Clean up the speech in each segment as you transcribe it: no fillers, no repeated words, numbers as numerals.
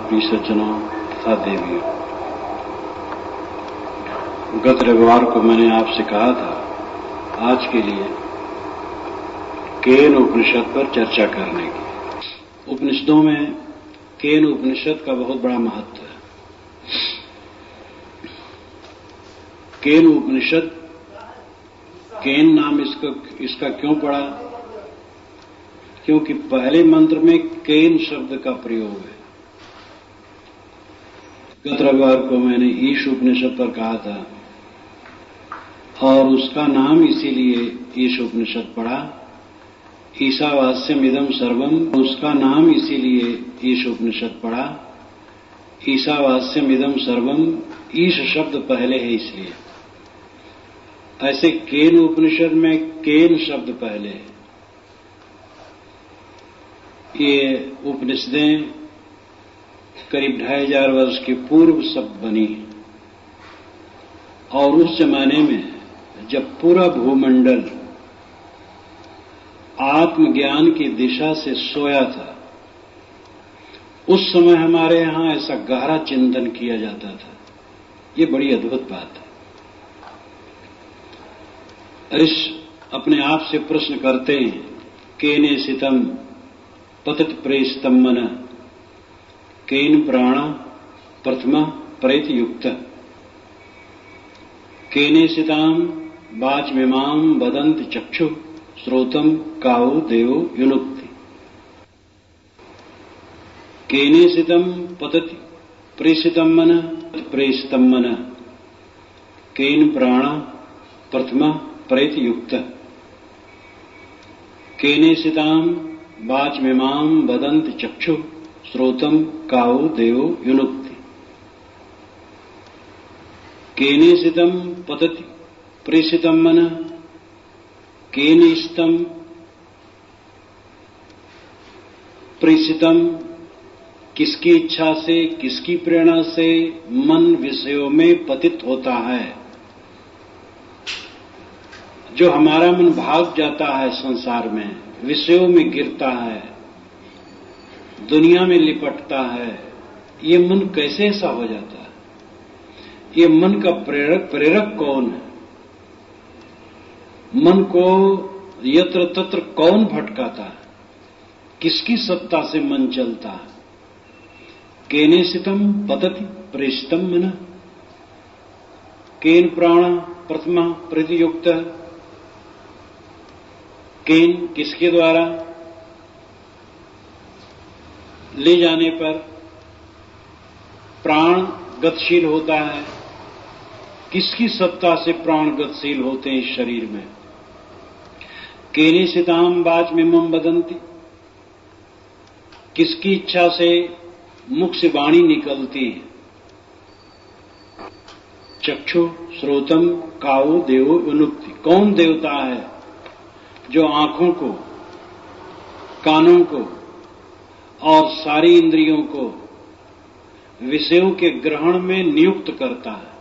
प्रिय सज्जनों तथा देवियों, गत रविवार को मैंने आपसे कहा था आज के लिए केन उपनिषद पर चर्चा करने की। उपनिषदों में केन उपनिषद का बहुत बड़ा महत्व है। केन उपनिषद, केन नाम इसका क्यों पड़ा? क्योंकि पहले मंत्र में केन शब्द का प्रयोग है। गत रविवार को मैंने ईश उपनिषद पर कहा था और उसका नाम इसीलिए ईश उपनिषद पड़ा। ईशावास्यमिदं सर्वम, उसका नाम इसीलिए ईश उपनिषद पड़ा। ईशावास्यमिदं सर्वम, ईश शब्द पहले है इसलिए। ऐसे केन उपनिषद में केन शब्द पहले है। ये उपनिषदें करीब 2500 वर्ष के पूर्व सब बनी और उस जमाने में जब पूरा भूमंडल आत्मज्ञान की दिशा से सोया था, उस समय हमारे यहां ऐसा गहरा चिंतन किया जाता था। ये बड़ी अद्भुत बात है। ऋषि अपने आप से प्रश्न करते हैं, केने सितम पतित प्रेषितम मन, केन प्राण प्रथमा प्रेत युक्त, केने सिताम वाचमिमाम वदन्ति चक्षु श्रोतम काऊ देवो युनुक्ति। केने सितम पतति प्रेषितम मन, केन प्राण प्रथमा प्रेत युक्त, केने सिताम वाचमिमाम वदन्ति चक्षु श्रोतम काऊ देवो युनुक्ति। केने सितम पतति प्रेषितम मन, केन स्तम प्रेषितम, किसकी इच्छा से, किसकी प्रेरणा से मन विषयों में पतित होता है। जो हमारा मन भाग जाता है संसार में, विषयों में गिरता है, दुनिया में लिपटता है, ये मन कैसे ऐसा हो जाता है? ये मन का प्रेरक कौन है? मन को यत्र तत्र कौन भटकाता है? किसकी सत्ता से मन चलता है? केने सितम पतति प्रेषितम मन, केन प्राण प्रथमा प्रतियुक्त, केन किसके द्वारा ले जाने पर प्राण गतिशील होता है? किसकी सत्ता से प्राण गतिशील होते हैं इस शरीर में? केने सिताम वाचमिमं वदन्ति, किसकी इच्छा से मुख से वाणी निकलती है? चक्षु श्रोतम काऊ देवो युनुक्ति, कौन देवता है जो आंखों को, कानों को और सारी इंद्रियों को विषयों के ग्रहण में नियुक्त करता है?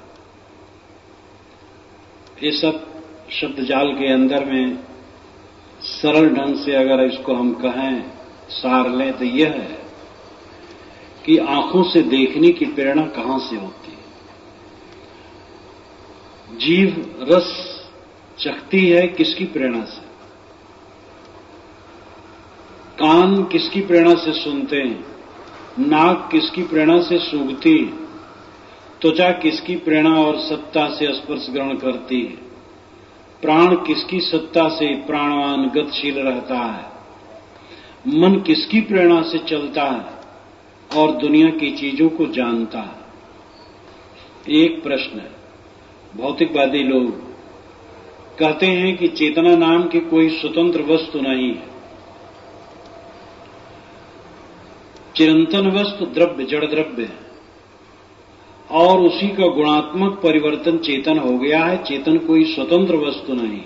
ये सब शब्द जाल के अंदर में सरल ढंग से अगर इसको हम कहें, सार लें, तो यह है कि आंखों से देखने की प्रेरणा कहां से होती है? जीभ रस चखती है किसकी प्रेरणा से? कान किसकी प्रेरणा से सुनते हैं? नाक किसकी प्रेरणा से सूंघती है? त्वचा किसकी प्रेरणा और सत्ता से स्पर्श ग्रहण करती है? प्राण किसकी सत्ता से प्राणवान गतिशील रहता है? मन किसकी प्रेरणा से चलता है और दुनिया की चीजों को जानता है? एक प्रश्न है। भौतिकवादी लोग कहते हैं कि चेतना नाम की कोई स्वतंत्र वस्तु नहीं है। चिरंतन वस्तु द्रव्य, जड़ द्रव्य है और उसी का गुणात्मक परिवर्तन चेतन हो गया है। चेतन कोई स्वतंत्र वस्तु नहीं,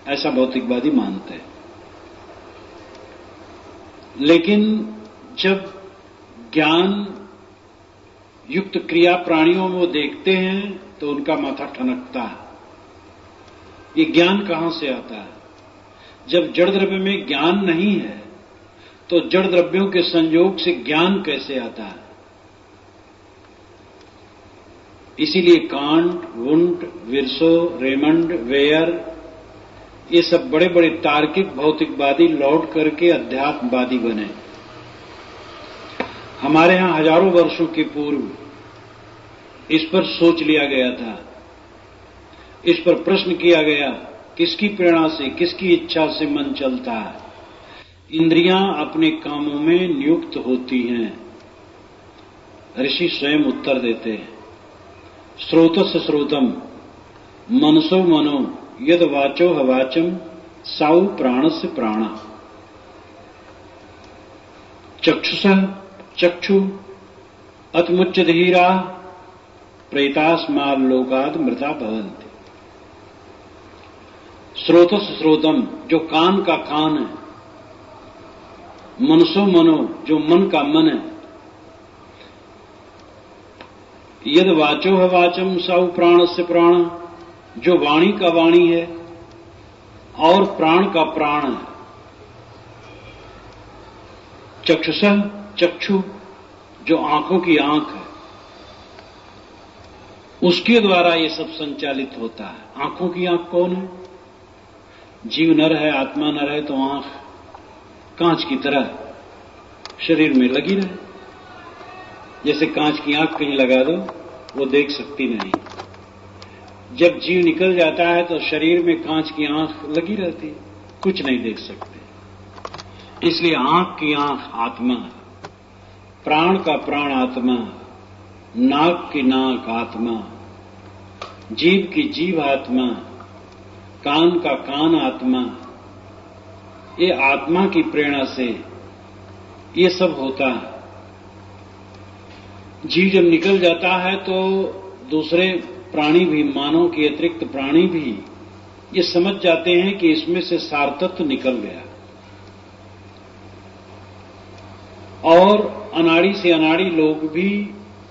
ऐसा भौतिकवादी मानते हैं। लेकिन जब ज्ञान युक्त क्रिया प्राणियों में वो देखते हैं तो उनका माथा ठनकता है। ये ज्ञान कहां से आता है? जब जड़ द्रव्य में ज्ञान नहीं है तो जड़ द्रव्यों के संयोग से ज्ञान कैसे आता है? इसीलिए कांट, वुंट, विर्सो, रेमंड, वेयर ये सब बड़े बड़े तार्किक भौतिकवादी लौट करके अध्यात्मवादी बने। हमारे यहां हजारों वर्षों के पूर्व इस पर सोच लिया गया था, इस पर प्रश्न किया गया, किसकी प्रेरणा से, किसकी इच्छा से मन चलता है? इंद्रियां अपने कामों में नियुक्त होती हैं। ऋषि स्वयं उत्तर देते हैं, स्रोतस्य स्रोतम मनसो मनो यद वाचो हवाचम साउ प्राणस्य प्राण। चक्षुषः चक्षु अतमुच्च धीरा प्रेतास्मात् लोकात् मृता भवन्ति। स्रोतस्य स्रोतम जो कान का कान है, मनसो मनो जो मन का मन है, यद वाचो है वाचम साउ प्राणस्य प्राण जो वाणी का वाणी है और प्राण का प्राण है। चक्षुषः चक्षु जो आंखों की आंख है, उसके द्वारा ये सब संचालित होता है। आंखों की आंख कौन है? जीव नर है, आत्मा नर है, तो आंख कांच की तरह शरीर में लगी रहे। जैसे कांच की आंख कहीं लगा दो, वो देख सकती नहीं। जब जीव निकल जाता है तो शरीर में कांच की आंख लगी रहती, कुछ नहीं देख सकते। इसलिए आंख की आंख आत्मा, प्राण का प्राण आत्मा, नाक की नाक आत्मा, जीव की जीव आत्मा, कान का कान आत्मा। ये आत्मा की प्रेरणा से ये सब होता है। जीव जब निकल जाता है तो दूसरे प्राणी भी, मानव के अतिरिक्त प्राणी भी ये समझ जाते हैं कि इसमें से सारतत्व निकल गया, और अनाड़ी से अनाड़ी लोग भी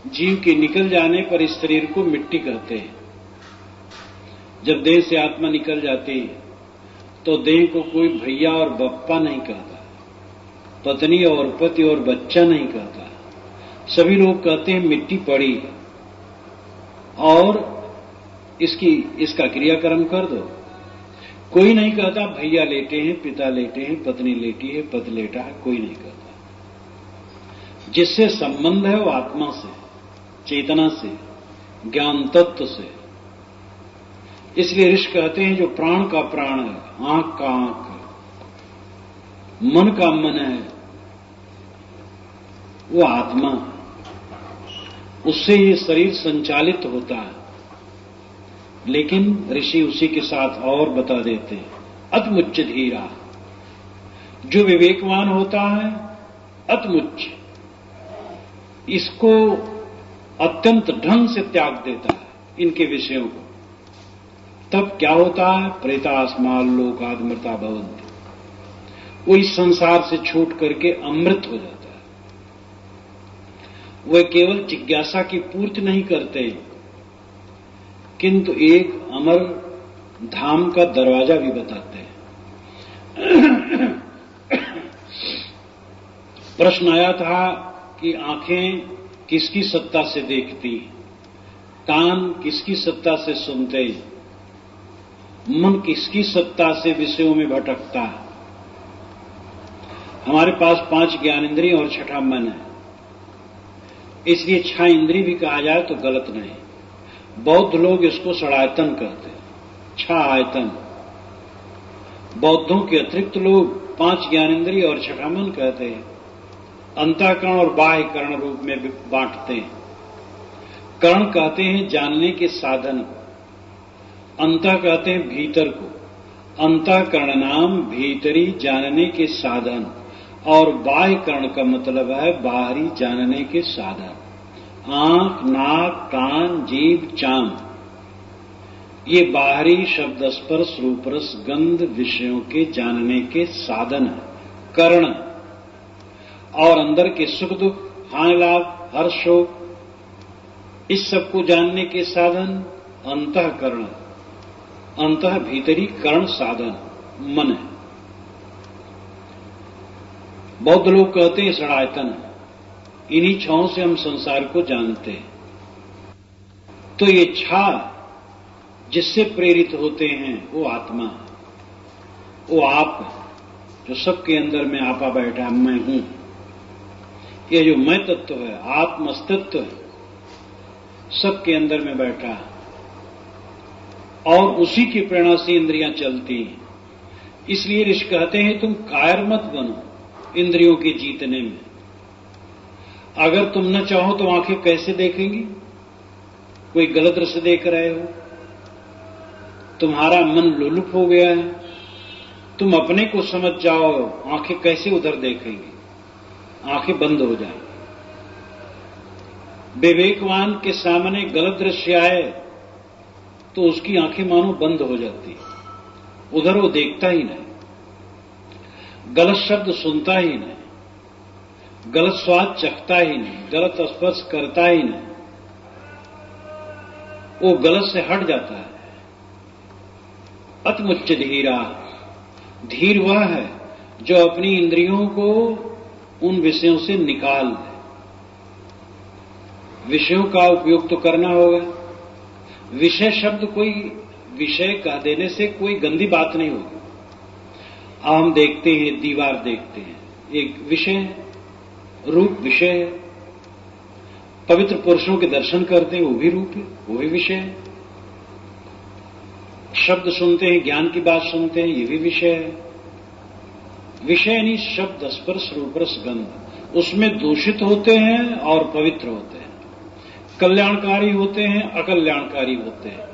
जीव के निकल जाने पर इस शरीर को मिट्टी कहते हैं। जब देह से आत्मा निकल जाती है तो देह को कोई भैया और बप्पा नहीं कहता, पत्नी और पति और बच्चा नहीं कहता। सभी लोग कहते हैं मिट्टी पड़ी और इसका क्रियाक्रम कर दो। कोई नहीं कहता भैया लेटे हैं, पिता लेटे हैं, पत्नी लेटी है, पति लेटा है, कोई नहीं कहता। जिससे संबंध है वो आत्मा से, चेतना से, ज्ञान तत्व से। इसलिए ऋषि कहते हैं जो प्राण का प्राण है, आंख का आंख है, मन का मन है, वो आत्मा है। उससे ये शरीर संचालित होता है। लेकिन ऋषि उसी के साथ और बता देते हैं, अतमुच्च धीरा जो विवेकवान होता है, अतमुच्च इसको अत्यंत ढंग से त्याग देता है इनके विषयों को। तब क्या होता है? प्रेतास्मात् लोकात् मृता भवन्ति। वो इस संसार से छूट करके अमृत हो जाता है। वे केवल जिज्ञासा की पूर्ति नहीं करते, किंतु एक अमर धाम का दरवाजा भी बताते हैं। प्रश्न आया था कि आंखें किसकी सत्ता से देखती, कान किसकी सत्ता से सुनते, मन किसकी सत्ता से विषयों में भटकता है। हमारे पास 5 ज्ञानेंद्रिय और छठा मन है, इसलिए 6 इंद्रिय भी कहा जाए तो गलत नहीं। बौद्ध लोग इसको षडायतन कहते हैं, 6 आयतन। बौद्धों के अतिरिक्त लोग 5 ज्ञानेंद्रिय और छठा मन कहते हैं। अंतःकरण और बाह्य करण रूप में बांटते हैं। कर्ण कहते हैं जानने के साधन को, अंतः कहते हैं भीतर को, अंतःकरण नाम भीतरी जानने के साधन, और बाह्य कर्ण का मतलब है बाहरी जानने के साधन। आंख, नाक, कान, जीभ, चांद, ये बाहरी शब्द, स्पर्श, रूप, रस, गंध विषयों के जानने के साधन है, कर्ण। और अंदर के सुख दुख, हानि लाभ, हर्ष शोक, इस सब को जानने के साधन अंतःकरण, अंतः भीतरी कर्ण साधन मन है। बौद्ध लोग कहते हैं षडायतन। इन्हीं 6 से हम संसार को जानते हैं। तो ये छा जिससे प्रेरित होते हैं वो आत्मा है, वो आप है, जो सबके अंदर में आपा बैठा है, मैं हूं। ये जो मैं तत्व है, आत्म अस्तित्व है, सबके अंदर में बैठा है और उसी की प्रेरणा से इंद्रियां चलती हैं। इसलिए ऋषि कहते हैं तुम कायर मत बनो इंद्रियों के जीतने में। अगर तुम न चाहो तो आंखें कैसे देखेंगी? कोई गलत दृश्य देख रहे हो, तुम्हारा मन लोलुप हो गया है, तुम अपने को समझ जाओ, आंखें कैसे उधर देखेंगी? आंखें बंद हो जाएंगी। विवेकवान के सामने गलत दृश्य आए तो उसकी आंखें मानो बंद हो जाती, उधर वो देखता ही नहीं, गलत शब्द सुनता ही नहीं, गलत स्वाद चखता ही नहीं, गलत स्पर्श करता ही नहीं, वो गलत से हट जाता है। अतमुच्च धीरा, धीर वह है जो अपनी इंद्रियों को उन विषयों से निकाल दे। विषयों का उपयोग तो करना होगा। विषय शब्द कोई विषय कह देने से कोई गंदी बात नहीं होगी। हम देखते हैं, दीवार देखते हैं, एक विषय है, रूप विषय है। पवित्र पुरुषों के दर्शन करते हैं, वो भी रूप है, वो भी विषय है। शब्द सुनते हैं, ज्ञान की बात सुनते हैं, ये भी विषय है। विषय यानी शब्द, स्पर्श, रूप, रस, गंध, उसमें दूषित होते हैं और पवित्र होते हैं, कल्याणकारी होते हैं, अकल्याणकारी होते हैं।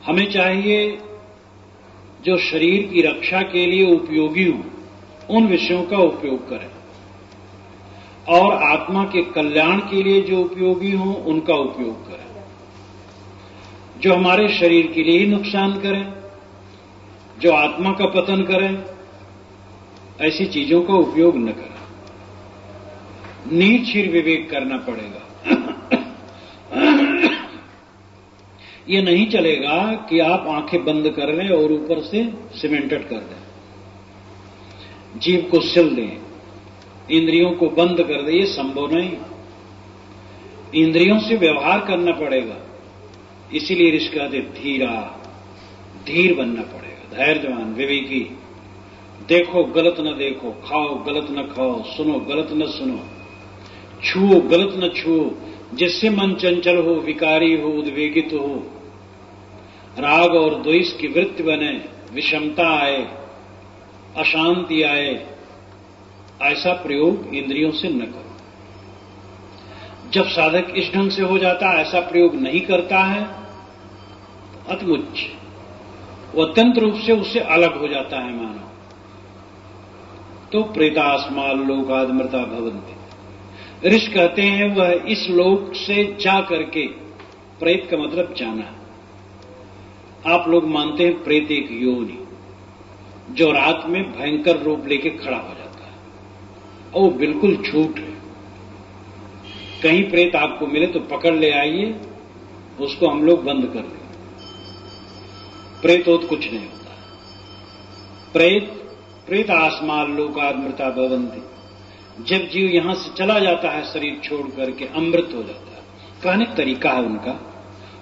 हमें चाहिए जो शरीर की रक्षा के लिए उपयोगी हो उन विषयों का उपयोग करें, और आत्मा के कल्याण के लिए जो उपयोगी हो उनका उपयोग करें। जो हमारे शरीर के लिए ही नुकसान करें, जो आत्मा का पतन करें, ऐसी चीजों का उपयोग न करें। नीरछीर विवेक करना पड़ेगा। ये नहीं चलेगा कि आप आंखें बंद कर लें और ऊपर से सीमेंटेड कर दें, जीभ को सिल दें, इंद्रियों को बंद कर दें। ये संभव नहीं। इंद्रियों से व्यवहार करना पड़ेगा। इसीलिए ऋषि कहते धीरा, धीर बनना पड़ेगा, धैर्यवान, विवेकी। देखो गलत न देखो, खाओ गलत न खाओ, सुनो गलत न सुनो, छुओ गलत न छुओ, जिससे मन चंचल हो, विकारी हो, उद्वेगित हो, राग और द्वेष की वृत्ति बने, विषमता आए, अशांति आए, ऐसा प्रयोग इंद्रियों से न करो। जब साधक इस ढंग से हो जाता है, ऐसा प्रयोग नहीं करता है, अतमुच्च, वो अत्यंत रूप से उससे अलग हो जाता है मानव, तो प्रेतास्माल लोकादमृता भवन्ति। ऋषि कहते हैं वह इस लोक से जा करके, प्रेत का मतलब जाना। आप लोग मानते हैं प्रेत एक योनि जो रात में भयंकर रूप लेके खड़ा हो जाता है, और वो बिल्कुल झूठ है। कहीं प्रेत आपको मिले तो पकड़ ले आइए, उसको हम लोग बंद कर देंगे। प्रेत हो तो कुछ नहीं होता। प्रेत आसमान लोकाद मृता भवन्ति। जब जीव यहां से चला जाता है शरीर छोड़ करके, अमृत हो जाता है। कहने का तरीका है उनका,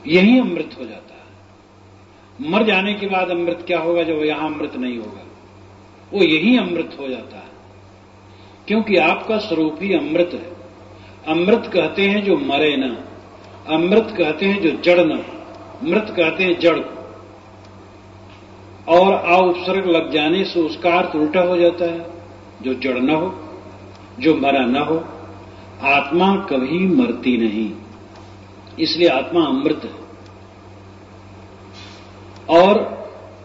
यही अमृत हो जाता है। मर जाने के बाद अमृत क्या होगा जब यहां अमृत नहीं होगा? वो यही अमृत हो जाता है, क्योंकि आपका स्वरूप ही अमृत है। अमृत कहते हैं जो मरे न, अमृत कहते हैं जो जड़ न, मृत कहते हैं जड़ को। और आ उपसर्ग लग जाने से उसका अर्थ उल्टा हो जाता है, जो जड़ न हो, जो मरा न हो। आत्मा कभी मरती नहीं, इसलिए आत्मा अमृत है। और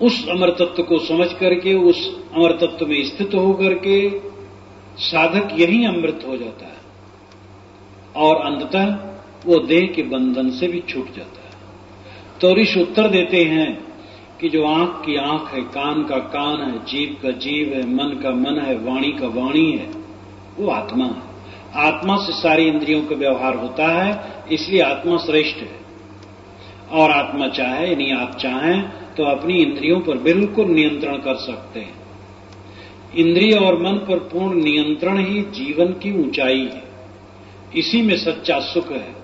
उस अमर तत्व को समझ करके, उस अमर तत्व में स्थित होकर के साधक यही अमृत हो जाता है, और अंततः वो देह के बंधन से भी छूट जाता है। तो ऋषि उत्तर देते हैं कि जो आंख की आंख है, कान का कान है, जीव का जीव है, मन का मन है, वाणी का वाणी है, वो आत्मा है। आत्मा से सारी इंद्रियों का व्यवहार होता है, इसलिए आत्मा श्रेष्ठ है। और आत्मा चाहे यानी आप चाहें तो अपनी इंद्रियों पर बिल्कुल नियंत्रण कर सकते हैं। इंद्रिय और मन पर पूर्ण नियंत्रण ही जीवन की ऊंचाई है। इसी में सच्चा सुख है।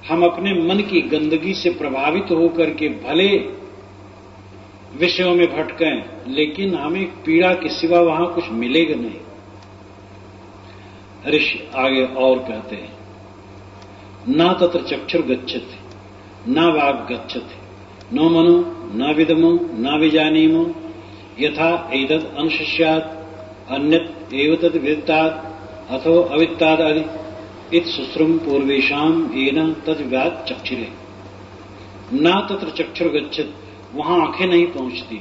हम अपने मन की गंदगी से प्रभावित होकर के भले विषयों में भटकें, लेकिन हमें पीड़ा के सिवा वहां कुछ मिलेगा नहीं। ऋषि आगे और कहते हैं, ना तत्र चक्षुर गच्छति, ना वाक् गच्छति, नो मनो, ना विदमो, ना विजानीमो, यथा एतद् अनुशिष्यात्, अन्यत् एव तद् वित्तात्, अथो अवित्ताद् आदि इत सुश्रुम पूर्वेशाम येन तद्व्यात् चक्षुरे। ना तत्र चक्षुर गच्छति, वहां आंखें नहीं पहुंचती,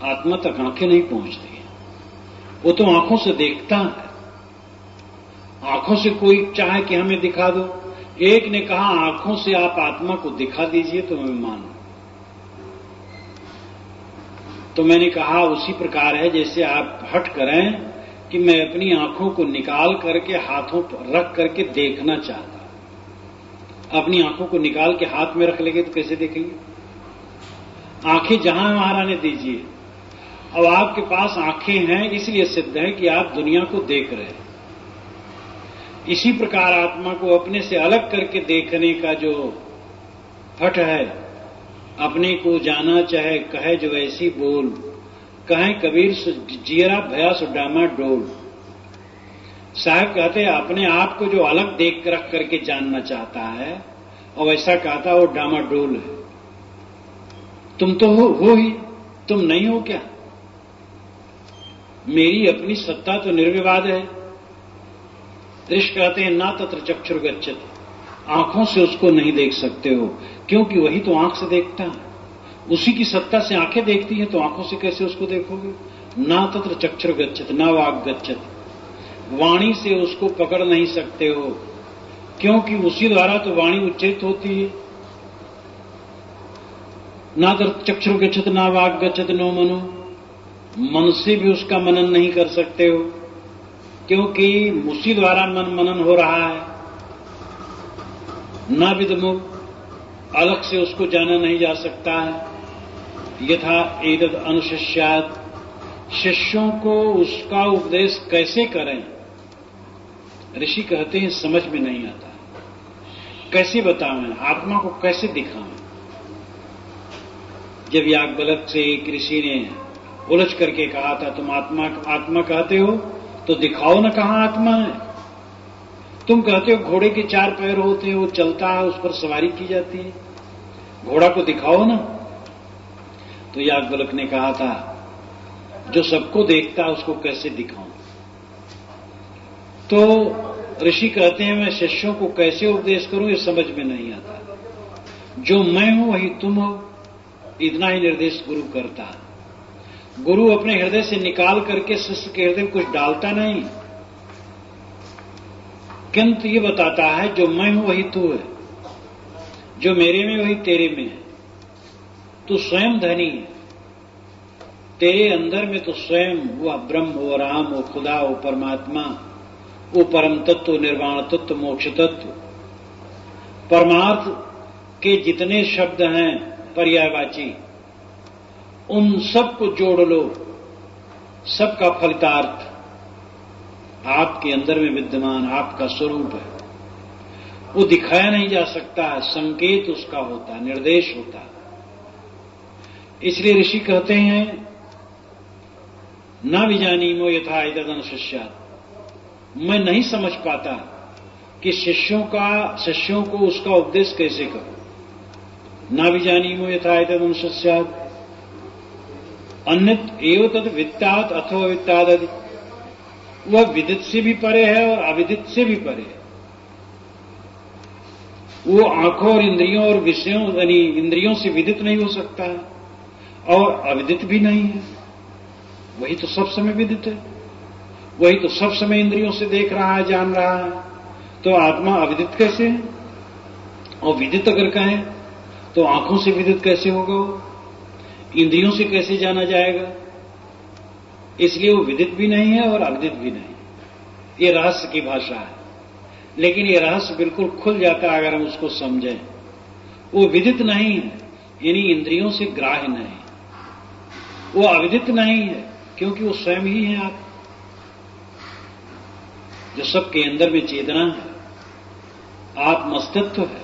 आत्मा तक आंखें नहीं पहुंचती। वो तो आंखों से देखता है। आंखों से कोई चाहे कि हमें दिखा दो, एक ने कहा आंखों से आप आत्मा को दिखा दीजिए तो मैं मानूं। तो मैंने कहा उसी प्रकार है जैसे आप हट करें कि मैं अपनी आंखों को निकाल करके हाथों पर रख करके देखना चाहता। अपनी आंखों को निकाल के हाथ में रख लेंगे तो कैसे देखेंगे? आंखें जहां वहां रहने दीजिए। अब आपके पास आंखें हैं इसलिए सिद्ध है कि आप दुनिया को देख रहे हैं। इसी प्रकार आत्मा को अपने से अलग करके देखने का जो हठ है, अपने को जाना चाहे कहे जो ऐसी बोल, कहे कबीर सो जियरा भया सो डामा डोल। साहब कहते हैं अपने आप को जो अलग देख रख करके जानना चाहता है और ऐसा कहता वो डामा डोल है। तुम तो हो ही, तुम नहीं हो क्या? मेरी अपनी सत्ता तो निर्विवाद है। ऋषि कहते हैं ना तत्र चक्षुर गच्छति, आंखों से उसको नहीं देख सकते हो, क्योंकि वही तो आंख से देखता है। उसी की सत्ता से आंखें देखती हैं, तो आंखों से कैसे उसको देखोगे? ना तत्र चक्षुर गच्छति, ना वाक् गच्छति, वाणी से उसको पकड़ नहीं सकते हो, क्योंकि उसी द्वारा तो वाणी उच्चरित होती है। ना तत्र चक्षुर गच्छति, ना वाक् गच्छति, नो मनो, मन से भी उसका मनन नहीं कर सकते हो, क्योंकि उसी द्वारा मन मनन हो रहा है। ना विदमो, अलग से उसको जाना नहीं जा सकता है। यथा एतद् अनुशिष्यात्, शिष्यों को उसका उपदेश कैसे करें? ऋषि कहते हैं समझ में नहीं आता। कैसे बतावें? आत्मा को कैसे दिखावें? जब याज्ञवल्क्य से एक ऋषि ने उलझ करके कहा था तुम आत्मा कहते हो तो दिखाओ ना कहां आत्मा है। तुम कहते हो घोड़े के 4 पैर होते हैं, वो चलता है, उस पर सवारी की जाती है, घोड़ा को दिखाओ ना। तो याज्ञवल्क्य ने कहा था जो सबको देखता है उसको कैसे दिखाऊं? तो ऋषि कहते हैं मैं शिष्यों को कैसे उपदेश करूं ये समझ में नहीं आता। जो मैं हूं वही तुम हो, इतना ही निर्देश गुरु करता है। गुरु अपने हृदय से निकाल करके शिष्य के हृदय में कुछ डालता नहीं, किंतु ये बताता है जो मैं हूं वही तू है, जो मेरे में वही तेरे में है। तू स्वयं धनी है, तेरे अंदर में तो स्वयं वो ब्रह्म हो, राम हो, खुदा हो, परमात्मा वो परम तत्व, निर्वाण तत्व, मोक्ष तत्व। परमार्थ के जितने शब्द हैं पर्यायवाची, उन सबको जोड़ लो, सबका फलितार्थ आपके अंदर में विद्यमान आपका स्वरूप है। वो दिखाया नहीं जा सकता है, संकेत उसका होता है, निर्देश होता है। इसलिए ऋषि कहते हैं न विजानीमो यथा एतद् अनुशिष्यात्, मैं नहीं समझ पाता कि शिष्यों को उसका उपदेश कैसे करूं। न विजानीमो यथा एतद् अनुशिष्यात्, अन्यत् एव तद् वित्तात् अथवा वित्ताद् आदि, वह विदित से भी परे है और अविदित से भी परे है। वो आंखों और इंद्रियों और विषयों यानी इंद्रियों से विदित नहीं हो सकता है और अविदित भी नहीं है। वही तो सब समय विदित है, वही तो सब समय इंद्रियों से देख रहा है, जान रहा है। तो आत्मा अविदित कैसे है? और विदित अगर कहें तो आंखों से विदित कैसे होगा? वो इंद्रियों से कैसे जाना जाएगा? इसलिए वो विदित भी नहीं है और अविदित भी नहीं। ये रहस्य की भाषा है, लेकिन ये रहस्य बिल्कुल खुल जाता है अगर हम उसको समझें। वो विदित नहीं है यानी इंद्रियों से ग्राह्य नहीं, वो अविदित नहीं है क्योंकि वो स्वयं ही है आप, जो सबके अंदर में चेतना है। आत्मअस्तित्व है,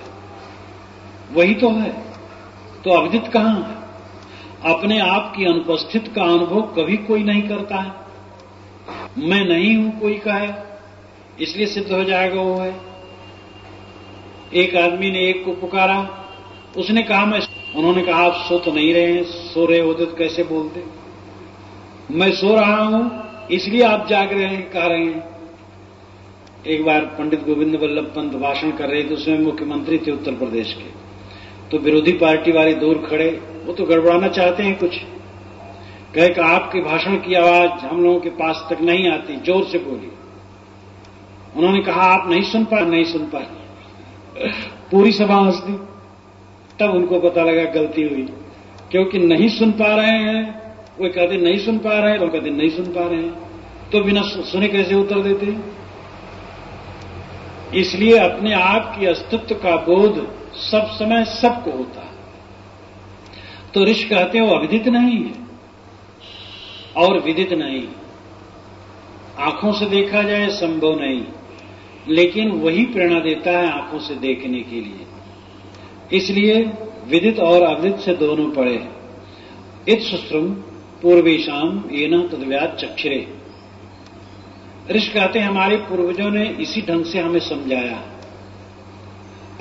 वही तो है। तो अविदित कहां है? अपने आप की अनुपस्थित का अनुभव कभी कोई नहीं करता है। मैं नहीं हूं कोई कहे, इसलिए सिद्ध हो जाएगा वो है। एक आदमी ने एक को पुकारा, उसने कहा मैं, उन्होंने कहा आप सो तो नहीं रहे हैं, सो रहे होते तो कैसे बोलते? मैं सो रहा हूं इसलिए आप जाग रहे हैं, कह रहे हैं। एक बार पंडित गोविंद वल्लभ पंत भाषण कर रहे थे, उसमें मुख्यमंत्री थे उत्तर प्रदेश के, तो विरोधी पार्टी वाले दूर खड़े, वो तो गड़बड़ाना चाहते हैं कुछ, कहे कि आपके भाषण की आवाज हम लोगों के पास तक नहीं आती, जोर से बोली। उन्होंने कहा आप नहीं सुन पा पूरी सभा हंस दी। तब उनको पता लगा गलती हुई, क्योंकि नहीं सुन पा रहे हैं, वो कहते नहीं सुन पा रहे हैं, तो कहते नहीं सुन पा रहे हैं, तो बिना सुने कैसे उत्तर देते? इसलिए अपने आप की अस्तित्व का बोध सब समय सबको होता है। तो ऋषि कहते हैं वो अविदित नहीं है और विदित नहीं। आंखों से देखा जाए संभव नहीं, लेकिन वही प्रेरणा देता है आंखों से देखने के लिए। इसलिए विदित और अविदित से दोनों पढ़े। इत सुश्रुम पूर्वेशाम येन तद्व्यात् चक्षुरे। ऋषि कहते हैं हमारे पूर्वजों ने इसी ढंग से हमें समझाया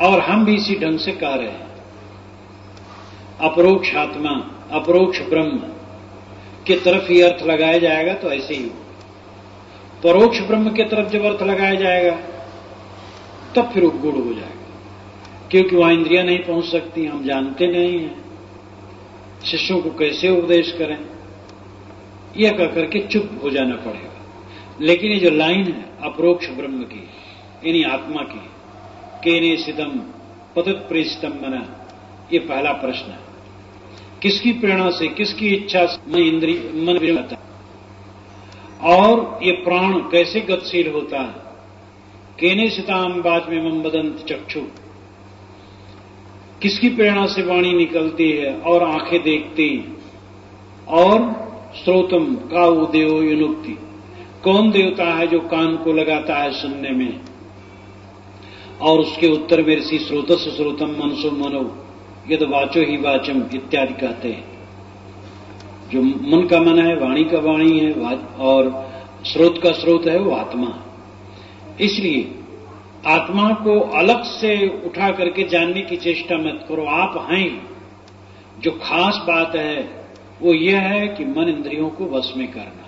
और हम भी इसी ढंग से कह रहे हैं। अपरोक्ष आत्मा, अपरोक्ष ब्रह्म की तरफ ही अर्थ लगाया जाएगा तो ऐसे ही हो। परोक्ष ब्रह्म की तरफ जब अर्थ लगाया जाएगा तब फिर उपगूढ़ हो जाएगा, क्योंकि वहां इंद्रियां नहीं पहुंच सकती, हम जानते नहीं हैं, शिष्यों को कैसे उपदेश करें, यह कह करके चुप हो जाना पड़ेगा। लेकिन ये जो लाइन है अपरोक्ष ब्रह्म की, यानी आत्मा की, केने सितम पतत प्रेषितम मना, ये पहला प्रश्न है। किसकी प्रेरणा से, किसकी इच्छा से मन विरता, और ये प्राण कैसे गतिशील होता है? केने सिताम बाज में मम बदंत चक्षु, किसकी प्रेरणा से वाणी निकलती है और आंखें देखती, और श्रोतम का उदेयो युनुक्ति, कौन देवता है जो कान को लगाता है सुनने में? और उसके उत्तर में ऋषि श्रोतस्य श्रोतम मनसो मनो यद वाचो ही वाचम इत्यादि कहते हैं। जो मन का मन है, वाणी का वाणी है, और स्रोत का स्रोत है वो आत्मा। इसलिए आत्मा को अलग से उठा करके जानने की चेष्टा मत करो, आप हैं। जो खास बात है वो यह है कि मन इंद्रियों को वश में करना,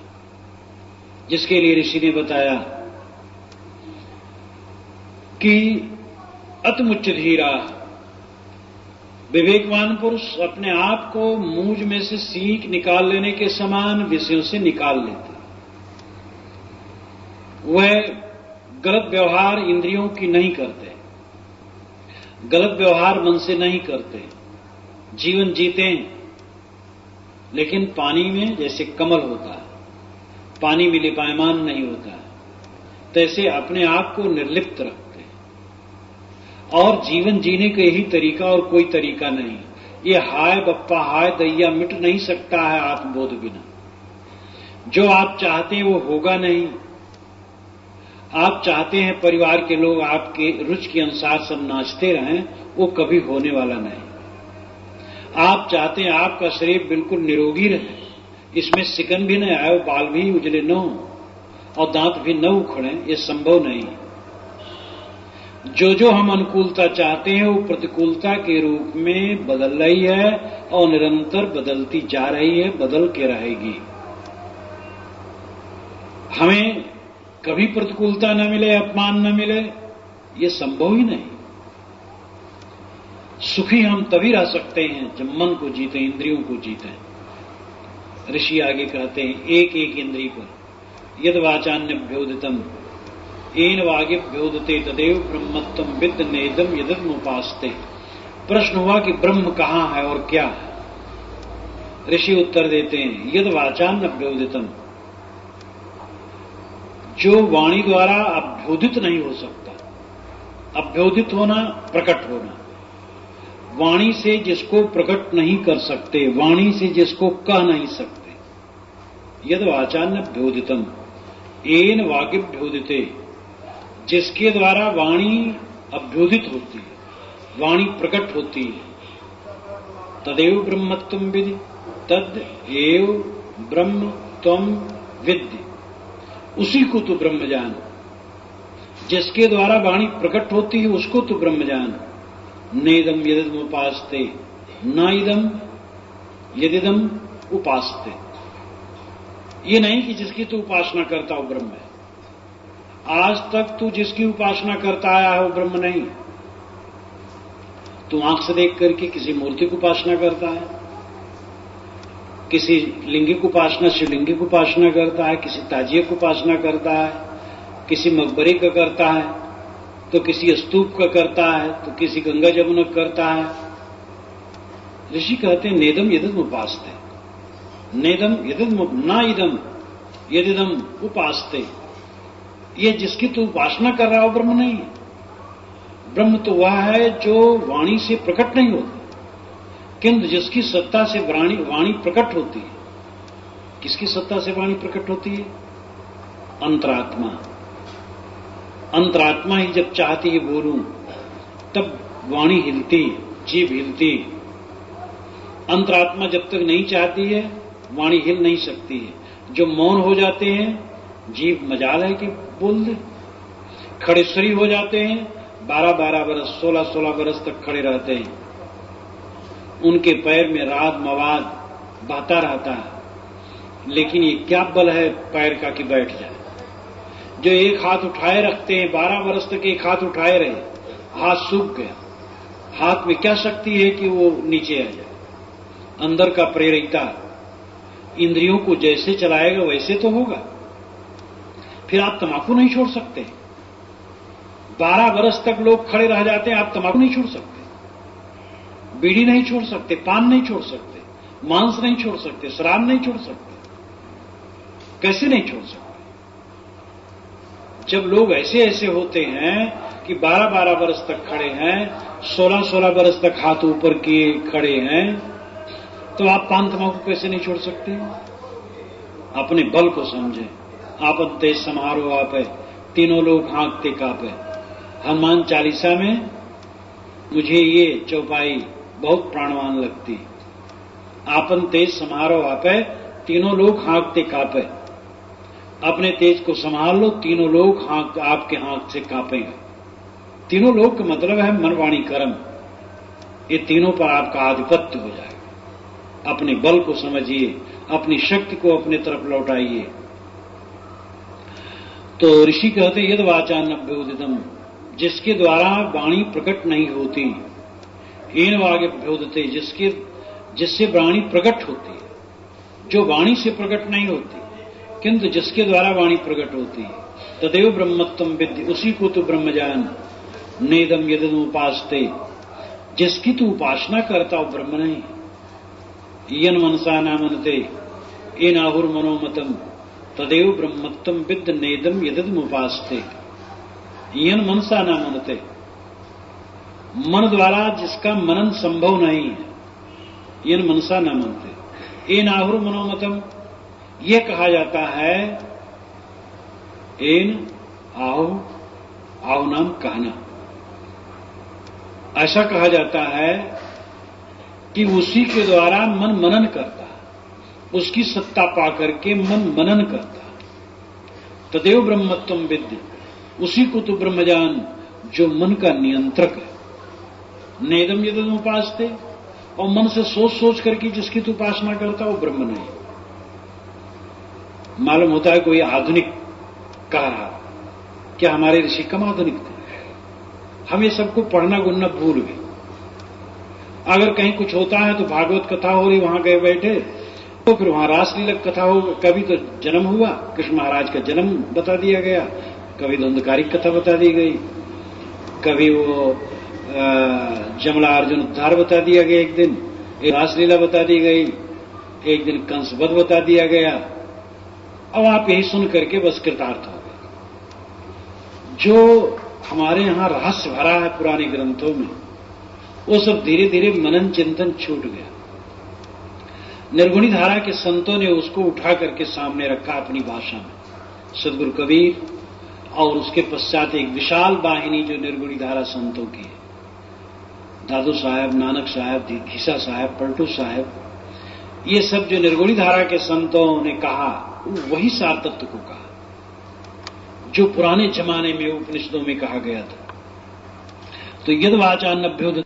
जिसके लिए ऋषि ने बताया कि अतमुच्च धीरा, विवेकवान पुरुष अपने आप को मूंज में से सीख निकाल लेने के समान विषयों से निकाल लेते। वह गलत व्यवहार इंद्रियों की नहीं करते, गलत व्यवहार मन से नहीं करते, जीवन जीते हैं। लेकिन पानी में जैसे कमल होता है, पानी में लिपायमान नहीं होता है, तैसे अपने आप को निर्लिप्त रखते हैं। और जीवन जीने का यही तरीका और कोई तरीका नहीं। ये हाय बप्पा हाय दैया मिट नहीं सकता है आत्मबोध बिना। जो आप चाहते हैं वो होगा नहीं। आप चाहते हैं परिवार के लोग आपके रुचि के अनुसार सब नाचते रहें, वो कभी होने वाला नहीं। आप चाहते हैं आपका शरीर बिल्कुल निरोगी रहे, इसमें सिकन भी न आए, बाल भी उजले न हो और दांत भी न उखड़े, ये संभव नहीं। जो जो हम अनुकूलता चाहते हैं वो प्रतिकूलता के रूप में बदल रही है और निरंतर बदलती जा रही है, बदल के रहेगी। हमें कभी प्रतिकूलता न मिले, अपमान न मिले, ये संभव ही नहीं। सुखी हम तभी रह सकते हैं जब मन को जीते, इंद्रियों को जीते। ऋषि आगे कहते हैं एक एक इंद्रिय पर यद वाचान्यभ्योदितम येन वागिभ्योदते तदेव ब्रह्मत्वम विद्ध नेदम यदमुपास्ते। प्रश्न हुआ कि ब्रह्म कहां है और क्या है? ऋषि उत्तर देते हैं यद वाचान्यभ्योदितम, जो वाणी द्वारा अभ्योदित नहीं हो सकता। अभ्योदित होना, प्रकट होना। वाणी से जिसको प्रकट नहीं कर सकते, वाणी से जिसको कह नहीं सकते। यद वाचान्यभ्योदितम येन वागिभ्योदिते, जिसके द्वारा वाणी अभ्युदित होती है, वाणी प्रकट होती है। तदेव ब्रह्मत्वम विद्धि, तद एव ब्रह्म त्वम विद्धि, उसी को तो ब्रह्म जान। जिसके द्वारा वाणी प्रकट होती है उसको तो ब्रह्म जान। नेदम यदिदम उपासते न इदम यदिदम उपासते, ये नहीं कि जिसकी तू उपासना करता हो ब्रह्म है। आज तक तू जिसकी उपासना करता आया है वो ब्रह्म नहीं। तू आंख से देख करके किसी मूर्ति की उपासना करता है, किसी लिंगी की उपासना शिवलिंगी की उपासना करता है, किसी ताजिए की उपासना करता है, किसी मकबरे का करता है, तो किसी स्तूप का करता है, तो किसी गंगा जमुना का करता है। ऋषि कहते हैं नेदम यदिदम उपासते, नेदम यदिदम ना इदम यदिदम उपासते, ये जिसकी तू उपासना कर रहा हो ब्रह्म नहीं है। ब्रह्म तो वह है जो वाणी से प्रकट नहीं होता, किंतु जिसकी सत्ता से वाणी प्रकट होती है। किसकी सत्ता से वाणी प्रकट होती है? अंतरात्मा। अंतरात्मा ही जब चाहती है बोलूं तब वाणी हिलती, जीभ हिलती। अंतरात्मा जब तक नहीं चाहती है वाणी हिल नहीं सकती है। जो मौन हो जाते हैं जीभ मजाल है कि बोल दे। खड़ेश्वरी हो जाते हैं, 12-12 बरस 16-16 बरस तक खड़े रहते हैं, उनके पैर में राग मवाद बहता रहता है, लेकिन ये क्या बल है पैर का कि बैठ जाए। जो एक हाथ उठाए रखते हैं 12 बरस तक एक हाथ उठाए रहे, हाथ सूख गया, हाथ में क्या शक्ति है कि वो नीचे आ जाए। अंदर का प्रेरिता इंद्रियों को जैसे चलाएगा वैसे तो होगा। फिर आप तंबाकू नहीं छोड़ सकते। 12 बरस तक लोग खड़े रह जाते हैं, आप तंबाकू नहीं छोड़ सकते, बीड़ी नहीं छोड़ सकते, पान नहीं छोड़ सकते, मांस नहीं छोड़ सकते, शराब नहीं छोड़ सकते। कैसे नहीं छोड़ सकते? जब लोग ऐसे ऐसे होते हैं कि 12-12 बरस तक खड़े हैं, 16-16 बरस तक हाथ ऊपर किए खड़े हैं, तो आप पान तंबाकू कैसे नहीं छोड़ सकते? अपने बल को समझें। आपद तेज समारोह आपे, तीनों लोग हाँकते कापे। हनुमान चालीसा में मुझे ये चौपाई बहुत प्राणवान लगती। आपन तेज समारोह आपे, तीनों लोग हाँकते कापे। अपने तेज को संभाल लो, तीनों लोग आपके हाँक से कांपेंगे। तीनों लोग का मतलब है मन वाणी कर्म। ये तीनों पर आपका आधिपत्य हो जाएगा। अपने बल को समझिए, अपनी शक्ति को अपने तरफ लौटाइए। तो ऋषि कहते यद वाचान्नभ्योदितम, जिसके द्वारा वाणी प्रकट नहीं होती, हीन वाग्यभ्योदते, जिससे वाणी प्रकट होती है, जो वाणी से प्रकट नहीं होती किंतु जिसके द्वारा वाणी प्रकट होती है, तदेव ब्रह्मत्वम विद्धि, उसी को तो ब्रह्म जान। नेदम यदम उपासते, जिसकी तू उपासना करता हो ब्रह्म नहीं। यन मनसा नामनते ये नाहुर मनोमतम, तदेव ब्रह्मत्वम विद्ध नेदम यदम उपासते। यन मनसा नामनते, मन द्वारा जिसका मनन संभव नहीं है, यन मनसा नामनते ये नाहुर मनोमतम, यह कहा जाता है एन आओ आओ नाम कहना। ऐसा कहा जाता है कि उसी के द्वारा मन मनन करता है, उसकी सत्ता पाकर के मन मनन करता है। तदेव ब्रह्मत्वम विद्धि, उसी को तो ब्रह्म जान जो मन का नियंत्रक है। नेदम यदम उपासते, और मन से सोच सोच करके जिसकी तू उपासना करता वो ब्रह्म नहीं। मालूम होता है कोई आधुनिक कह रहा, क्या हमारे ऋषि कम आधुनिक थे? हम ये सबको पढ़ना गुनना भूल गए। अगर कहीं कुछ होता है तो भागवत कथा हो रही, वहां गए बैठे, तो फिर वहां रासलीला कथा हो, कभी तो जन्म हुआ, कृष्ण महाराज का जन्म बता दिया गया, कभी धुंधकारी कथा बता दी गई, कभी वो जमला अर्जुन उद्धार बता दिया गया, एक दिन एक रासलीला बता दी गई, एक दिन कंसवध बता दिया गया। अब आप यही सुन करके बस कृतार्थ हो गए। जो हमारे यहां रहस्य भरा है पुराने ग्रंथों में, वो सब धीरे धीरे मनन चिंतन छूट गया। निर्गुणी धारा के संतों ने उसको उठा करके सामने रखा अपनी भाषा में। सदगुरु कबीर और उसके पश्चात एक विशाल वाहिनी जो निर्गुणी धारा संतों की है, दादू साहब, नानक साहब, खीसा साहब, पलटू साहब, ये सब जो निर्गुणी धारा के संतों ने कहा, वही सार तत्व को कहा जो पुराने जमाने में उपनिषदों में कहा गया था। तो यद वाचा नभ्योद,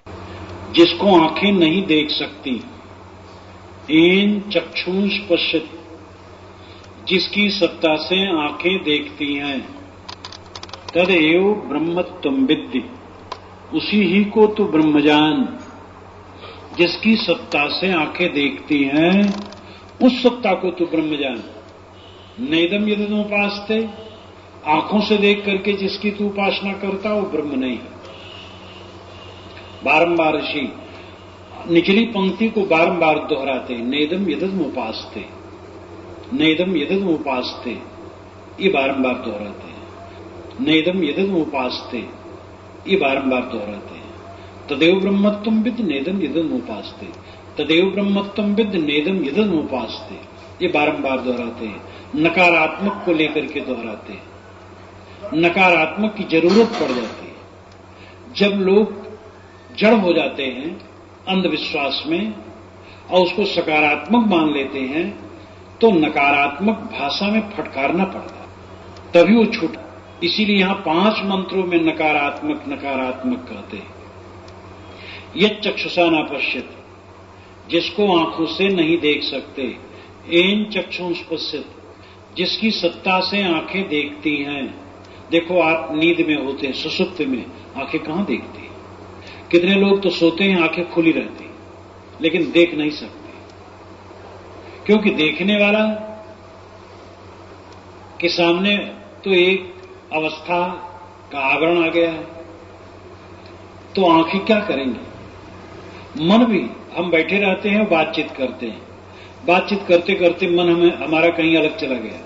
जिसको आंखें नहीं देख सकती, एन चक्षुष पश्यत, जिसकी सत्ता से आंखें देखती हैं, तदेव ब्रह्मत्वं विद्धि, उसी ही को तू ब्रह्म जान। जिसकी सत्ता से आंखें देखती हैं, उस सत्ता को तू ब्रह्म जान। नेदम यदम उपासते, आंखों से देख करके जिसकी तू उपासना करता वो ब्रह्म नहीं। बारंबार ऋषि निचली पंक्ति को बारंबार दोहराते, नेदम यदम उपासते, नेदम यदम उपासते, ये बारंबार दोहराते हैं। नेदम यदम उपासते, ये बारंबार दोहराते हैं। तदेव ब्रह्मत्वं विद् नेदम यदम उपासते, तदेव ब्रह्मत्वं विद् नेदम यदम उपासते, ये बारंबार दोहराते हैं। नकारात्मक को लेकर के दोहराते हैं। नकारात्मक की जरूरत पड़ जाती है। जब लोग जड़ हो जाते हैं अंधविश्वास में और उसको सकारात्मक मान लेते हैं, तो नकारात्मक भाषा में फटकारना पड़ता है, तभी वो छूट। इसीलिए यहां 5 मंत्रों में नकारात्मक नकारात्मक कहते हैं। यह चक्षुषा न पश्यत, जिसको आंखों से नहीं देख सकते, एन चक्षुष पश्यत, जिसकी सत्ता से आंखें देखती हैं। देखो आप नींद में होते हैं, सुसुप्त में आंखें कहां देखती हैं? कितने लोग तो सोते हैं आंखें खुली रहती, लेकिन देख नहीं सकते, क्योंकि देखने वाला के सामने तो एक अवस्था का आवरण आ गया है। तो आंखें क्या करेंगी? मन भी, हम बैठे रहते हैं, बातचीत करते हैं, बातचीत करते करते मन हमारा कहीं अलग चला गया,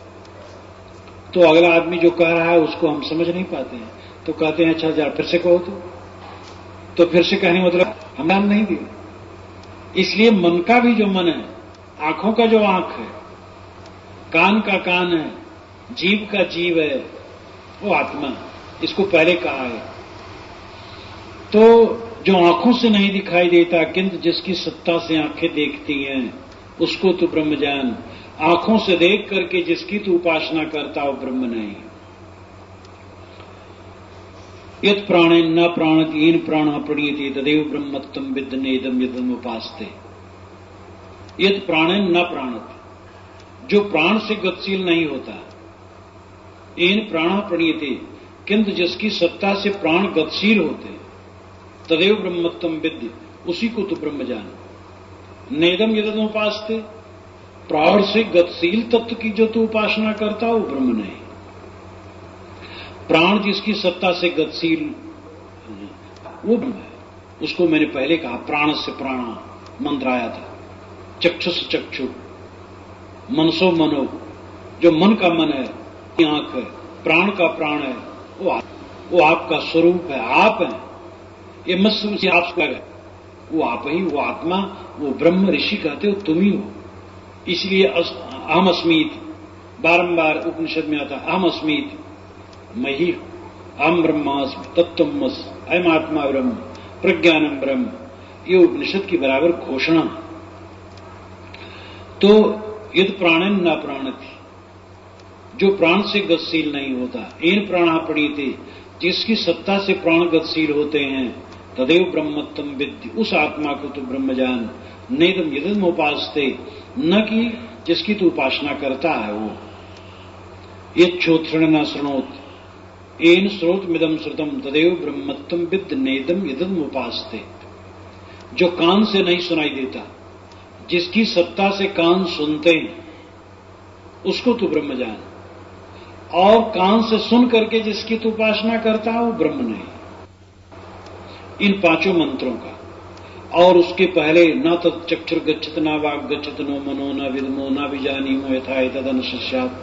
तो अगला आदमी जो कह रहा है उसको हम समझ नहीं पाते हैं, तो कहते हैं अच्छा जरा फिर से कहो। तो फिर से कहने मतलब हम ध्यान नहीं दिया। इसलिए मन का भी जो मन है, आंखों का जो आंख है, कान का कान है, जीव का जीव है, वो आत्मा, इसको पहले कहा है। तो जो आंखों से नहीं दिखाई देता, किंतु जिसकी सत्ता से आंखें देखती हैं, उसको तो ब्रह्म जान। आंखों से देख करके जिसकी तू उपासना करता वो ब्रह्म नहीं। यत् प्राणे न प्राणत येन प्राण प्रणीयते तदेव ब्रह्मत्वं विद् नेदम यदम उपासते। यत् प्राणे न प्राणत, जो प्राण से गतिशील नहीं होता, येन प्राण प्रणीयते, किंतु जिसकी सत्ता से प्राण गतिशील होते, तदेव ब्रह्मत्वं विद्, उसी को तो ब्रह्म जान। नेदम यदम उपासते, प्राण से गतिशील तत्व की जो तू उपासना करता वो ब्रह्म नहीं। प्राण जिसकी सत्ता से गतिशील वो ब्रह्म है। उसको मैंने पहले कहा, प्राण से प्राणा मंत्र आया था। चक्षु से चक्षु, मनसो मनो, जो मन का मन है, आंख है, प्राण का प्राण है, वो आपका स्वरूप है, आप है। ये मत समझिए आप है, वो आप ही, वो आत्मा, वो ब्रह्म। ऋषि कहते हो तुम ही हो। इसलिए अहम अस्मीत बारंबार उपनिषद में आता, अहम अस्मीत, मैं ही हूं, अहम ब्रह्मास्मि तत्त्वमस, अयम आत्मा ब्रह्म, प्रज्ञानम ब्रह्म, ये उपनिषद की बराबर घोषणा। तो यद प्राणन न प्राणति, जो प्राण से गतिशील नहीं होता, एन प्राणा प्रणीयते, जिसकी सत्ता से प्राण गतिशील होते हैं, तदेव ब्रह्मत्वं विद्धि, उस आत्मा को तो ब्रह्म जान। नेदम यदम उपासते, न कि जिसकी तू उपासना करता है वो। ये चोत्रण न श्रृणोत, एन श्रोत मिदम श्रुतम तदेव ब्रह्मत्वं विद् नेदम यदम उपासते, जो कान से नहीं सुनाई देता, जिसकी सत्ता से कान सुनते हैं, उसको तू ब्रह्म जान। और कान से सुन करके जिसकी तू उपासना करता है वो ब्रह्म नहीं। इन 5 मंत्रों का। और उसके पहले न तच्चक्षुर गच्छत न वाक् गच्छत नो मनो न विद्मो न विजानीमो यथा एतदनुशस्यात्,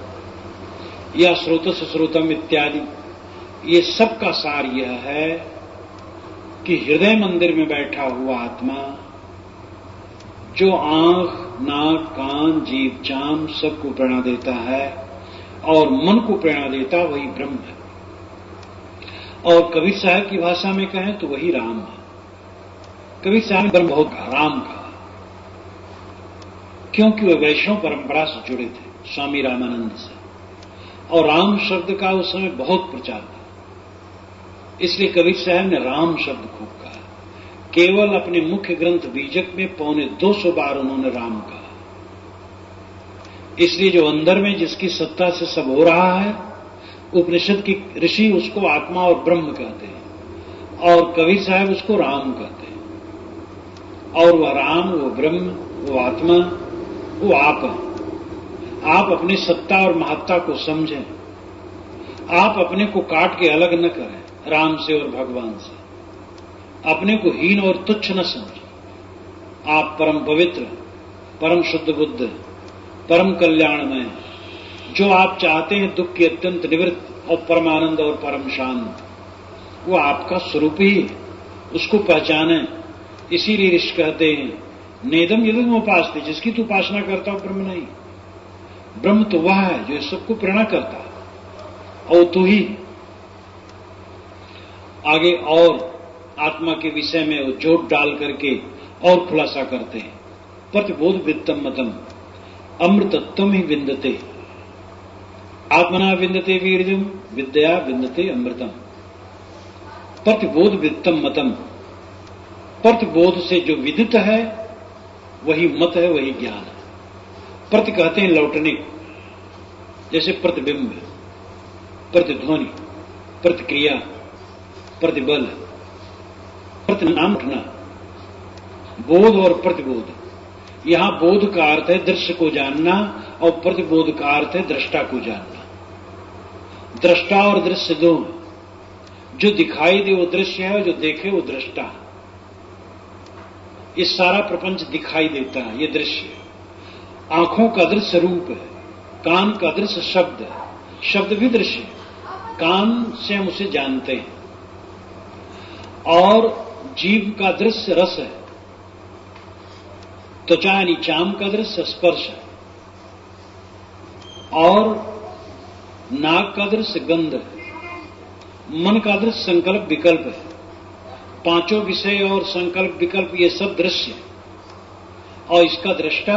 या श्रोत से श्रोतम इत्यादि, ये सब का सार यह है कि हृदय मंदिर में बैठा हुआ आत्मा, जो आंख, नाक, कान, जीभ, चाम सबको प्रेरणा देता है और मन को प्रेरणा देता, वही ब्रह्म है। और कबीर साहब की भाषा में कहें तो वही राम है। कबीर साहब ने ब्रह्म बहुत राम कहा, क्योंकि वे वैष्णव परंपरा से जुड़े थे, स्वामी रामानंद से, और राम शब्द का उस समय बहुत प्रचार था, इसलिए कबीर साहब ने राम शब्द खूब कहा। केवल अपने मुख्य ग्रंथ बीजक में 250 बार उन्होंने राम कहा। इसलिए जो अंदर में जिसकी सत्ता से सब हो रहा है, उपनिषद की ऋषि उसको आत्मा और ब्रह्म कहते हैं, और कबीर साहब उसको राम कहते हैं। और वह राम, वो ब्रह्म, वो आत्मा, वो आप है। आप अपनी सत्ता और महत्ता को समझें। आप अपने को काट के अलग न करें राम से और भगवान से। अपने को हीन और तुच्छ न समझें। आप परम पवित्र, परम शुद्ध बुद्ध, परम कल्याणमय, जो आप चाहते हैं दुख की अत्यंत निवृत्त और परमानंद और परम शांत, वो आपका स्वरूप ही है। उसको पहचाने। इसीलिए ऋषि कहते हैं नेदम यदम उपासते, जिसकी तू उपासना करता हो ब्रह्म नहीं। ब्रह्म तो वह है जो सबको प्रेरणा करता है, और तू ही। आगे और आत्मा के विषय में वो जोड़ डाल करके और खुलासा करते हैं। प्रतिबोध वित्तम मतम अमृतत्वम ही विन्दते, आत्मना विन्दते वीर्यम विद्या विन्दते अमृतम। प्रतिबोध वित्तम मतम, प्रतिबोध से जो विदित है वही मत है, वही ज्ञान है। प्रति कहते हैं लौटने, जैसे प्रतिबिंब, प्रतिध्वनि, प्रतिक्रिया, प्रतिबल, प्रतिनाम उठना। बोध और प्रतिबोध, यहां बोध का अर्थ है दृश्य को जानना, और प्रतिबोध का अर्थ है दृष्टा को जानना। दृष्टा और दृश्य दो, जो दिखाई दे वो दृश्य है, और जो देखे वो दृष्टा है। ये सारा प्रपंच दिखाई देता है, ये दृश्य। आंखों का दृश्य रूप है, कान का दृश्य शब्द है, शब्द भी दृश्य है, कान से हम उसे जानते हैं। और जीभ का दृश्य रस है, त्वचा यानी चाम का दृश्य स्पर्श है, और नाक का दृश्य गंध है, मन का दृश्य संकल्प विकल्प है। पांचों विषय और संकल्प विकल्प ये सब दृश्य, और इसका दृष्टा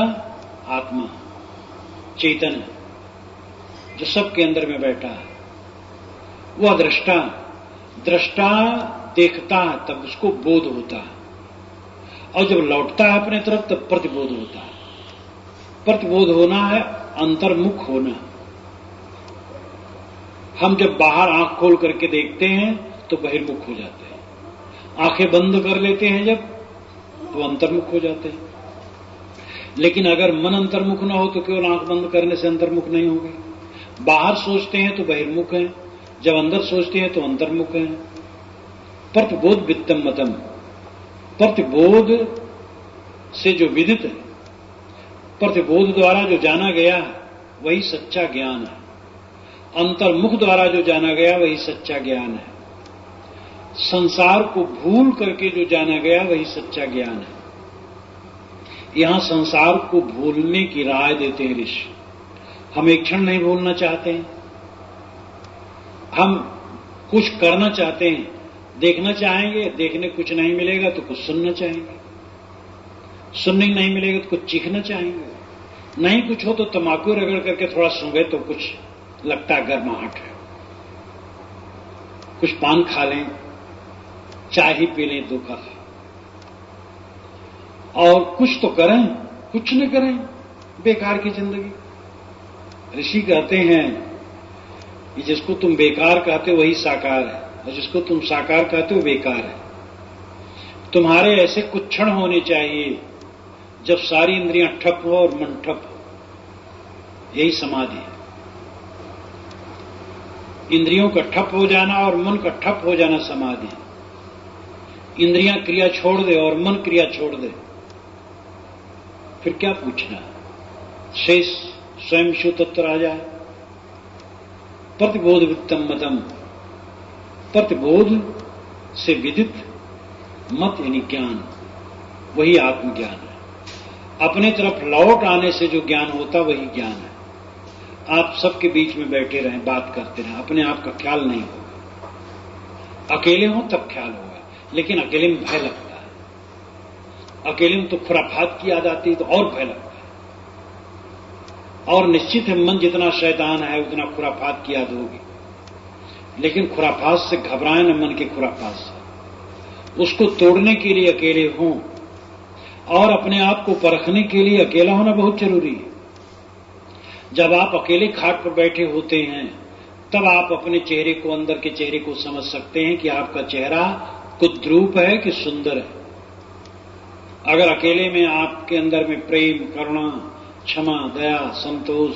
आत्मा चैतन्य जो सबके अंदर में बैठा है, वह दृष्टा। दृष्टा देखता है तब उसको बोध होता है, और जब लौटता है अपने तरफ तब प्रतिबोध होता है। प्रतिबोध होना है अंतर्मुख होना। हम जब बाहर आंख खोल करके देखते हैं तो बहिर्मुख हो जाते हैं, आंखें बंद कर लेते हैं जब तो अंतर्मुख हो जाते हैं। लेकिन अगर मन अंतर्मुख ना हो तो केवल आंख बंद करने से अंतर्मुख नहीं होंगे। बाहर सोचते हैं तो बहिर्मुख हैं, जब अंदर सोचते हैं तो अंतर्मुख हैं। प्रतिबोध वित्तम मतम, प्रतिबोध से जो विदित है, प्रतिबोध द्वारा जो जाना गया है वही सच्चा ज्ञान है। अंतर्मुख द्वारा जो जाना गया वही सच्चा ज्ञान है। संसार को भूल करके जो जाना गया वही सच्चा ज्ञान है। यहां संसार को भूलने की राय देते हैं ऋषि। हम एक क्षण नहीं भूलना चाहते हैं। हम कुछ करना चाहते हैं, देखना चाहेंगे, देखने कुछ नहीं मिलेगा तो कुछ सुनना चाहेंगे, सुनने नहीं मिलेगा तो कुछ चीखना चाहेंगे, नहीं कुछ हो तो तम्बाकू रगड़ करके थोड़ा सूंघे तो कुछ लगता है गर्माहट है, कुछ पान खा लें, चाय ही पी लें 2 कप, और कुछ तो करें, कुछ न करें, बेकार की जिंदगी। ऋषि कहते हैं कि जिसको तुम बेकार कहते हो वही साकार है, और जिसको तुम साकार कहते हो बेकार है। तुम्हारे ऐसे कुछ क्षण होने चाहिए जब सारी इंद्रियां ठप हो और मन ठप हो, यही समाधि है। इंद्रियों का ठप हो जाना और मन का ठप हो जाना समाधि है। इंद्रियां क्रिया छोड़ दे और मन क्रिया छोड़ दे, फिर क्या पूछना, शेष स्वयं शु तत्व आ जाए। प्रतिबोध वित्तम मतम, प्रतिबोध से विदित मत यानी ज्ञान, वही आत्मज्ञान है। अपने तरफ लौट आने से जो ज्ञान होता वही ज्ञान है। आप सबके बीच में बैठे रहें, बात करते रहें, अपने आप का ख्याल नहीं होगा। अकेले हो तब ख्याल होगा, लेकिन अकेले में भय लगता है। अकेले में तो खुराफात की याद आती है तो और भय लगता है। और निश्चित है मन जितना शैतान है उतना खुराफात की याद होगी, लेकिन खुराफात से घबराए न मन के खुराफात से। उसको तोड़ने के लिए अकेले हों और अपने आप को परखने के लिए अकेला होना बहुत जरूरी है। जब आप अकेले खाट पर बैठे होते हैं तब आप अपने चेहरे को, अंदर के चेहरे को समझ सकते हैं कि आपका चेहरा कुद्रूप है कि सुंदर है। अगर अकेले में आपके अंदर में प्रेम, करुणा, क्षमा, दया, संतोष,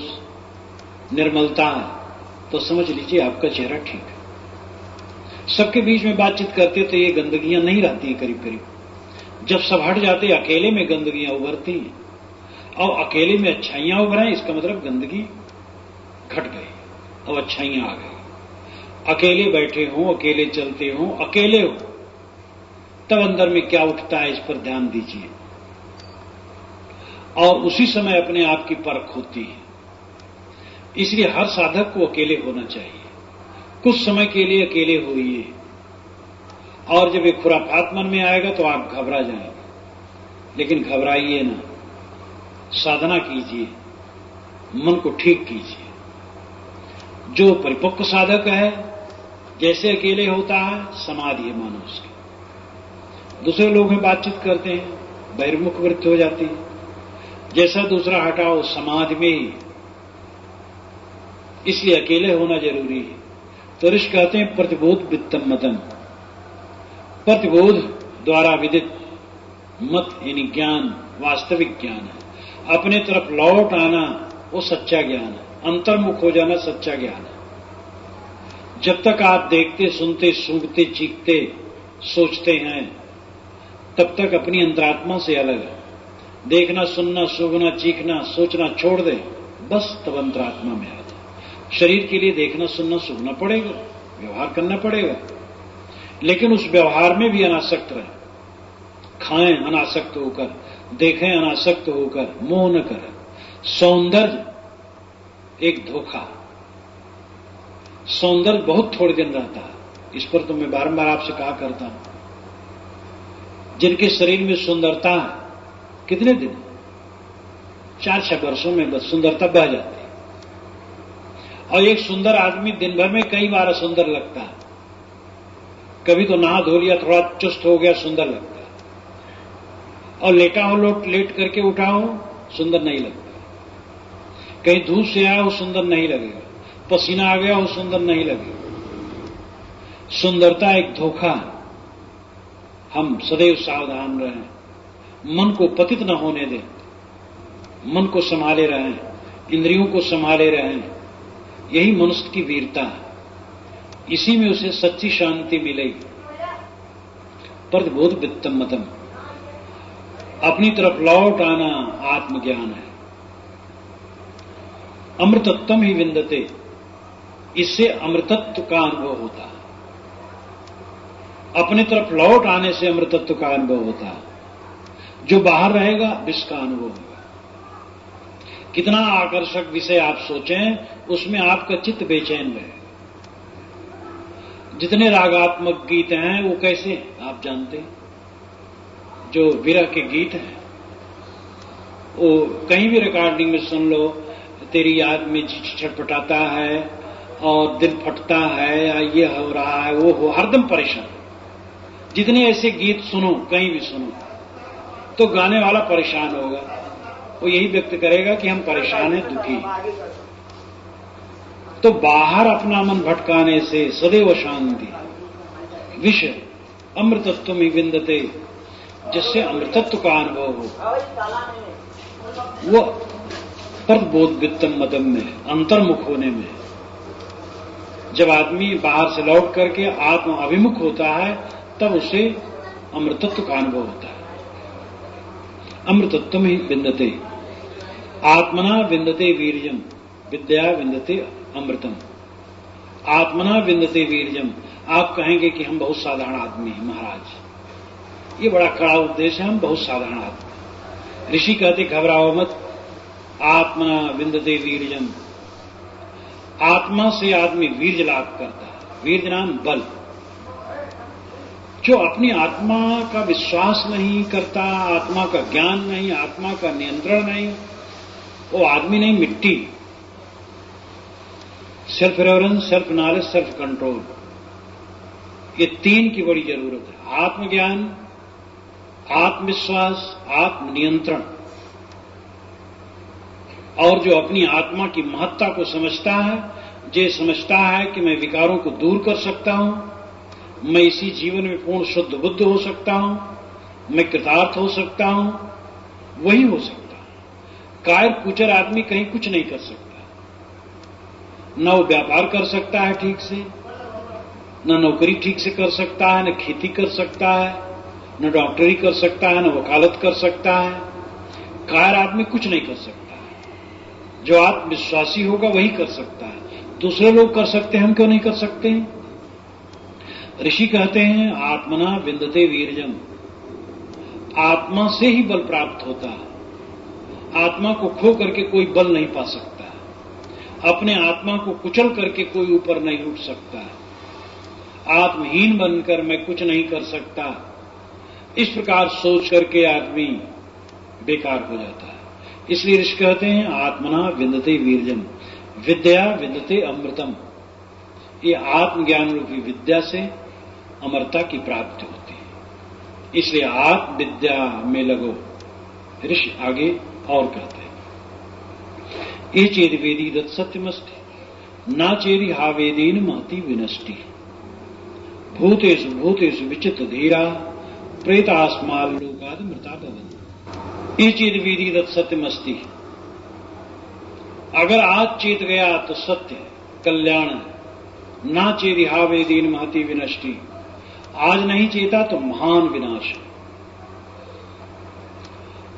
निर्मलता है तो समझ लीजिए आपका चेहरा ठीक है। सबके बीच में बातचीत करते तो ये गंदगियां नहीं रहती है करीब करीब। जब सब हट जाते अकेले में गंदगियां उभरती हैं, और अकेले में अच्छाइयां उभरें इसका मतलब गंदगी घट गई और अच्छाइयां आ गई। अकेले बैठे हों, अकेले चलते हों, अकेले हो तब अंदर में क्या उठता है इस पर ध्यान दीजिए, और उसी समय अपने आप की परख होती है। इसलिए हर साधक को अकेले होना चाहिए। कुछ समय के लिए अकेले होइए, और जब एक खुराफात मन में आएगा तो आप घबरा जाएंगे, लेकिन घबराइए ना, साधना कीजिए, मन को ठीक कीजिए। जो परिपक्व साधक है जैसे अकेले होता है समाधि है मानो उसकी। दूसरे लोग में बातचीत करते हैं, बहिर्मुख वृत्ति हो जाती है। जैसा दूसरा हटाओ समाधि में ही, इसलिए अकेले होना जरूरी है। तो ऋषि कहते हैं प्रतिबोध वित्तम मतम, प्रतिबोध द्वारा विदित मत यानी ज्ञान वास्तविक ज्ञान है। अपने तरफ लौट आना वो सच्चा ज्ञान है, अंतर्मुख हो जाना सच्चा ज्ञान है। जब तक आप देखते, सुनते, सूंघते, चीखते, सोचते हैं तब तक अपनी अंतरात्मा से अलग है। देखना, सुनना, सूंघना, चीखना, सोचना छोड़ दे, बस तब अंतरात्मा में आ जाए। शरीर के लिए देखना, सुनना, सूंघना पड़ेगा, व्यवहार करना पड़ेगा, लेकिन उस व्यवहार में भी अनासक्त रहे। खाएं अनासक्त होकर, देखें अनासक्त होकर, मोह न करें। सौंदर्य एक धोखा, सौंदर्य बहुत थोड़े दिन रहता है। इस पर तो मैं बारंबार आपसे कहा करता हूं, जिनके शरीर में सुंदरता है कितने दिन, 4-6 वर्षों में बस सुंदरता बह जाती है। और एक सुंदर आदमी दिन भर में कई बार असुंदर लगता है। कभी तो नहा धो लिया, थोड़ा चुस्त हो गया, सुंदर लगता है, और लेटा हो, लेट करके उठा हो, सुंदर नहीं लगता। कहीं धूप से आया हो, सुंदर नहीं लगेगा। पसीना आ गया हो, सुंदर नहीं लगेगा। सुंदरता एक धोखा है। हम सदैव सावधान रहें, मन को पतित न होने दें, मन को संभाले रहें, इंद्रियों को संभाले रहें। यही मनुष्य की वीरता है, इसी में उसे सच्ची शांति मिलेगी। प्रतिबोध वित्तम मतम, अपनी तरफ लौट आना आत्मज्ञान है। अमृतत्वम ही विंदते, इससे अमृतत्व का अनुभव होता है। अपने तरफ लौट आने से अमृतत्व का अनुभव होता है। जो बाहर रहेगा विष का अनुभव होगा। कितना आकर्षक विषय आप सोचें, उसमें आपका चित्त बेचैन रहेगा। जितने रागात्मक गीत हैं वो कैसे आप जानते हैं, जो विरह के गीत हैं, वो कहीं भी रिकॉर्डिंग में सुन लो, तेरी याद में जी छटपटाता है और दिल फटता है, या ये हो रहा है, वो हो, हरदम परेशान। जितने ऐसे गीत सुनो, कहीं भी सुनो, तो गाने वाला परेशान होगा। वो यही व्यक्त करेगा कि हम परेशान हैं, दुखी। तो बाहर अपना मन भटकाने से सदैव शांति। विषय अमृतत्व में विंदते, जिससे अमृतत्व का अनुभव हो, वो प्रतिबोध वित्तम मदम में, अंतर्मुख होने में। जब आदमी बाहर से लौट करके आत्म अभिमुख होता है तब उसे अमृतत्व का अनुभव होता है। अमृतत्व ही विंदते, आत्मना विंदते वीर्यम, विद्या विंदते अमृतम। आत्मना विंदते वीर्यम, आप कहेंगे कि हम बहुत साधारण आदमी हैं महाराज, ये बड़ा कड़ा उपदेश है, हम बहुत साधारण आदमी। ऋषि कहते घबराओ मत, आत्मना विंदते वीर्यम। आत्मा से आदमी वीर्य लाभ करता है। वीर्य नाम बल, जो अपनी आत्मा का विश्वास नहीं करता, आत्मा का ज्ञान नहीं, आत्मा का नियंत्रण नहीं, वो आदमी नहीं, मिट्टी। Self reference, self knowledge, self control, ये तीन की बड़ी जरूरत है। आत्मज्ञान, आत्मविश्वास, आत्मनियंत्रण। और जो अपनी आत्मा की महत्ता को समझता है, जो समझता है कि मैं विकारों को दूर कर सकता हूं, मैं इसी जीवन में पूर्ण शुद्ध बुद्ध हो सकता हूं, मैं कृतार्थ हो सकता हूं, वही हो सकता है। कायर कुचर आदमी कहीं कुछ नहीं कर सकता। न वो व्यापार कर सकता है ठीक से, न नौकरी ठीक से कर सकता है, न खेती कर सकता है, न डॉक्टरी कर सकता है, न वकालत कर सकता है। कायर आदमी कुछ नहीं कर सकता है। जो आत्मविश्वासी होगा वही कर सकता है। दूसरे लोग कर सकते हैं, हम क्यों नहीं कर सकते हैं? ऋषि कहते हैं आत्मना विंदते वीरजम, आत्मा से ही बल प्राप्त होता है। आत्मा को खो करके कोई बल नहीं पा सकता। अपने आत्मा को कुचल करके कोई ऊपर नहीं उठ सकता। आत्महीन बनकर मैं कुछ नहीं कर सकता, इस प्रकार सोच करके आदमी बेकार हो जाता है। इसलिए ऋषि कहते हैं आत्मना विंदते वीरजम, विद्या विंदते अमृतम। ये आत्मज्ञान रूपी विद्या से अमरता की प्राप्ति होती है। इसलिए आत्मविद्या में लगो। ऋषि आगे और कहते हैं ये चेद वेदी दत्त सत्यमस्ति ना चेरी हा वेदीन महती विनष्टि भूतेषु भूतेषु विचित धीरा प्रेतास्माल लोकाद मृता भवन। ये चेद वेदी दत्त सत्यमस्ति, अगर आज चेत गया तो सत्य कल्याण है। ना चेरी हा वेदीन महती विनष्टि, आज नहीं चेता तो महान विनाश है।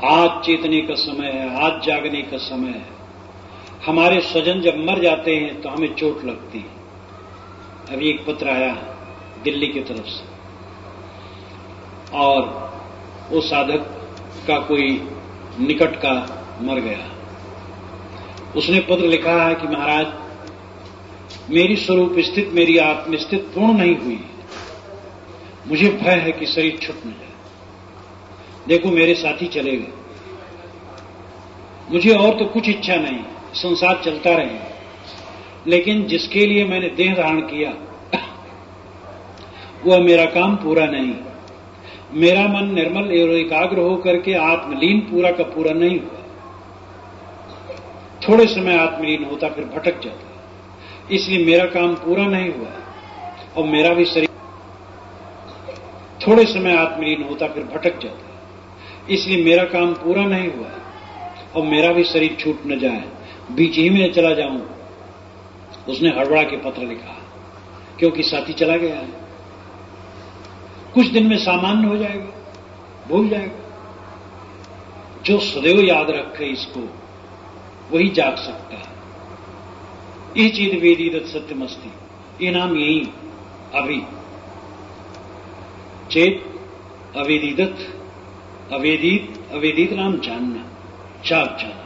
आज चेतने का समय है, आज जागने का समय है। हमारे स्वजन जब मर जाते हैं तो हमें चोट लगती है। अभी एक पत्र आया दिल्ली की तरफ से, और वो साधक का कोई निकट का मर गया। उसने पत्र लिखा है कि महाराज, मेरी स्वरूप स्थिति, मेरी आत्म स्थिति पूर्ण नहीं हुई। मुझे भय है कि शरीर छूट न जाए। देखो मेरे साथी चले गए, मुझे और तो कुछ इच्छा नहीं, संसार चलता रहे, लेकिन जिसके लिए मैंने देह धारण किया वह मेरा काम पूरा नहीं। मेरा मन निर्मल एवं एकाग्र होकर के आत्मलीन पूरा का पूरा नहीं हुआ। थोड़े समय आत्मलीन होता फिर भटक जाता, इसलिए मेरा काम पूरा नहीं हुआ। और मेरा भी शरीर थोड़े समय आत्मलीन होता फिर भटक जाता, इसलिए मेरा काम पूरा नहीं हुआ और मेरा भी शरीर छूट न जाए, बीच ही में चला जाऊं। उसने हड़बड़ा के पत्र लिखा, क्योंकि साथी चला गया है। कुछ दिन में सामान्य हो जाएगा, भूल जाएगा। जो सदैव याद रखे इसको, वही जाग सकता है। ये चीज वेदी दत्त सत्यमस्ति, ये नाम यही अभी चेत अवेदिदत, अवेदित नाम जानना, जाग जाना,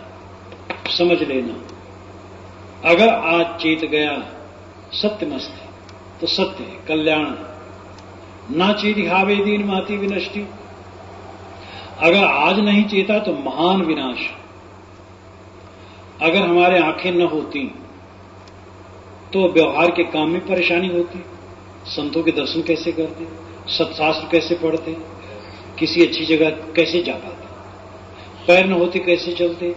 समझ लेना। अगर आज चेत गया सत्यमस्ति तो सत्य है, कल्याण है। ना चेती हावेदीन माती विनष्टि, अगर आज नहीं चेता तो महान विनाश। अगर हमारे आंखें न होती तो व्यवहार के काम में परेशानी होती। संतों के दर्शन कैसे करते, सत्शास्त्र कैसे पढ़ते, किसी अच्छी जगह कैसे जा पाते, पैर न होते कैसे चलते,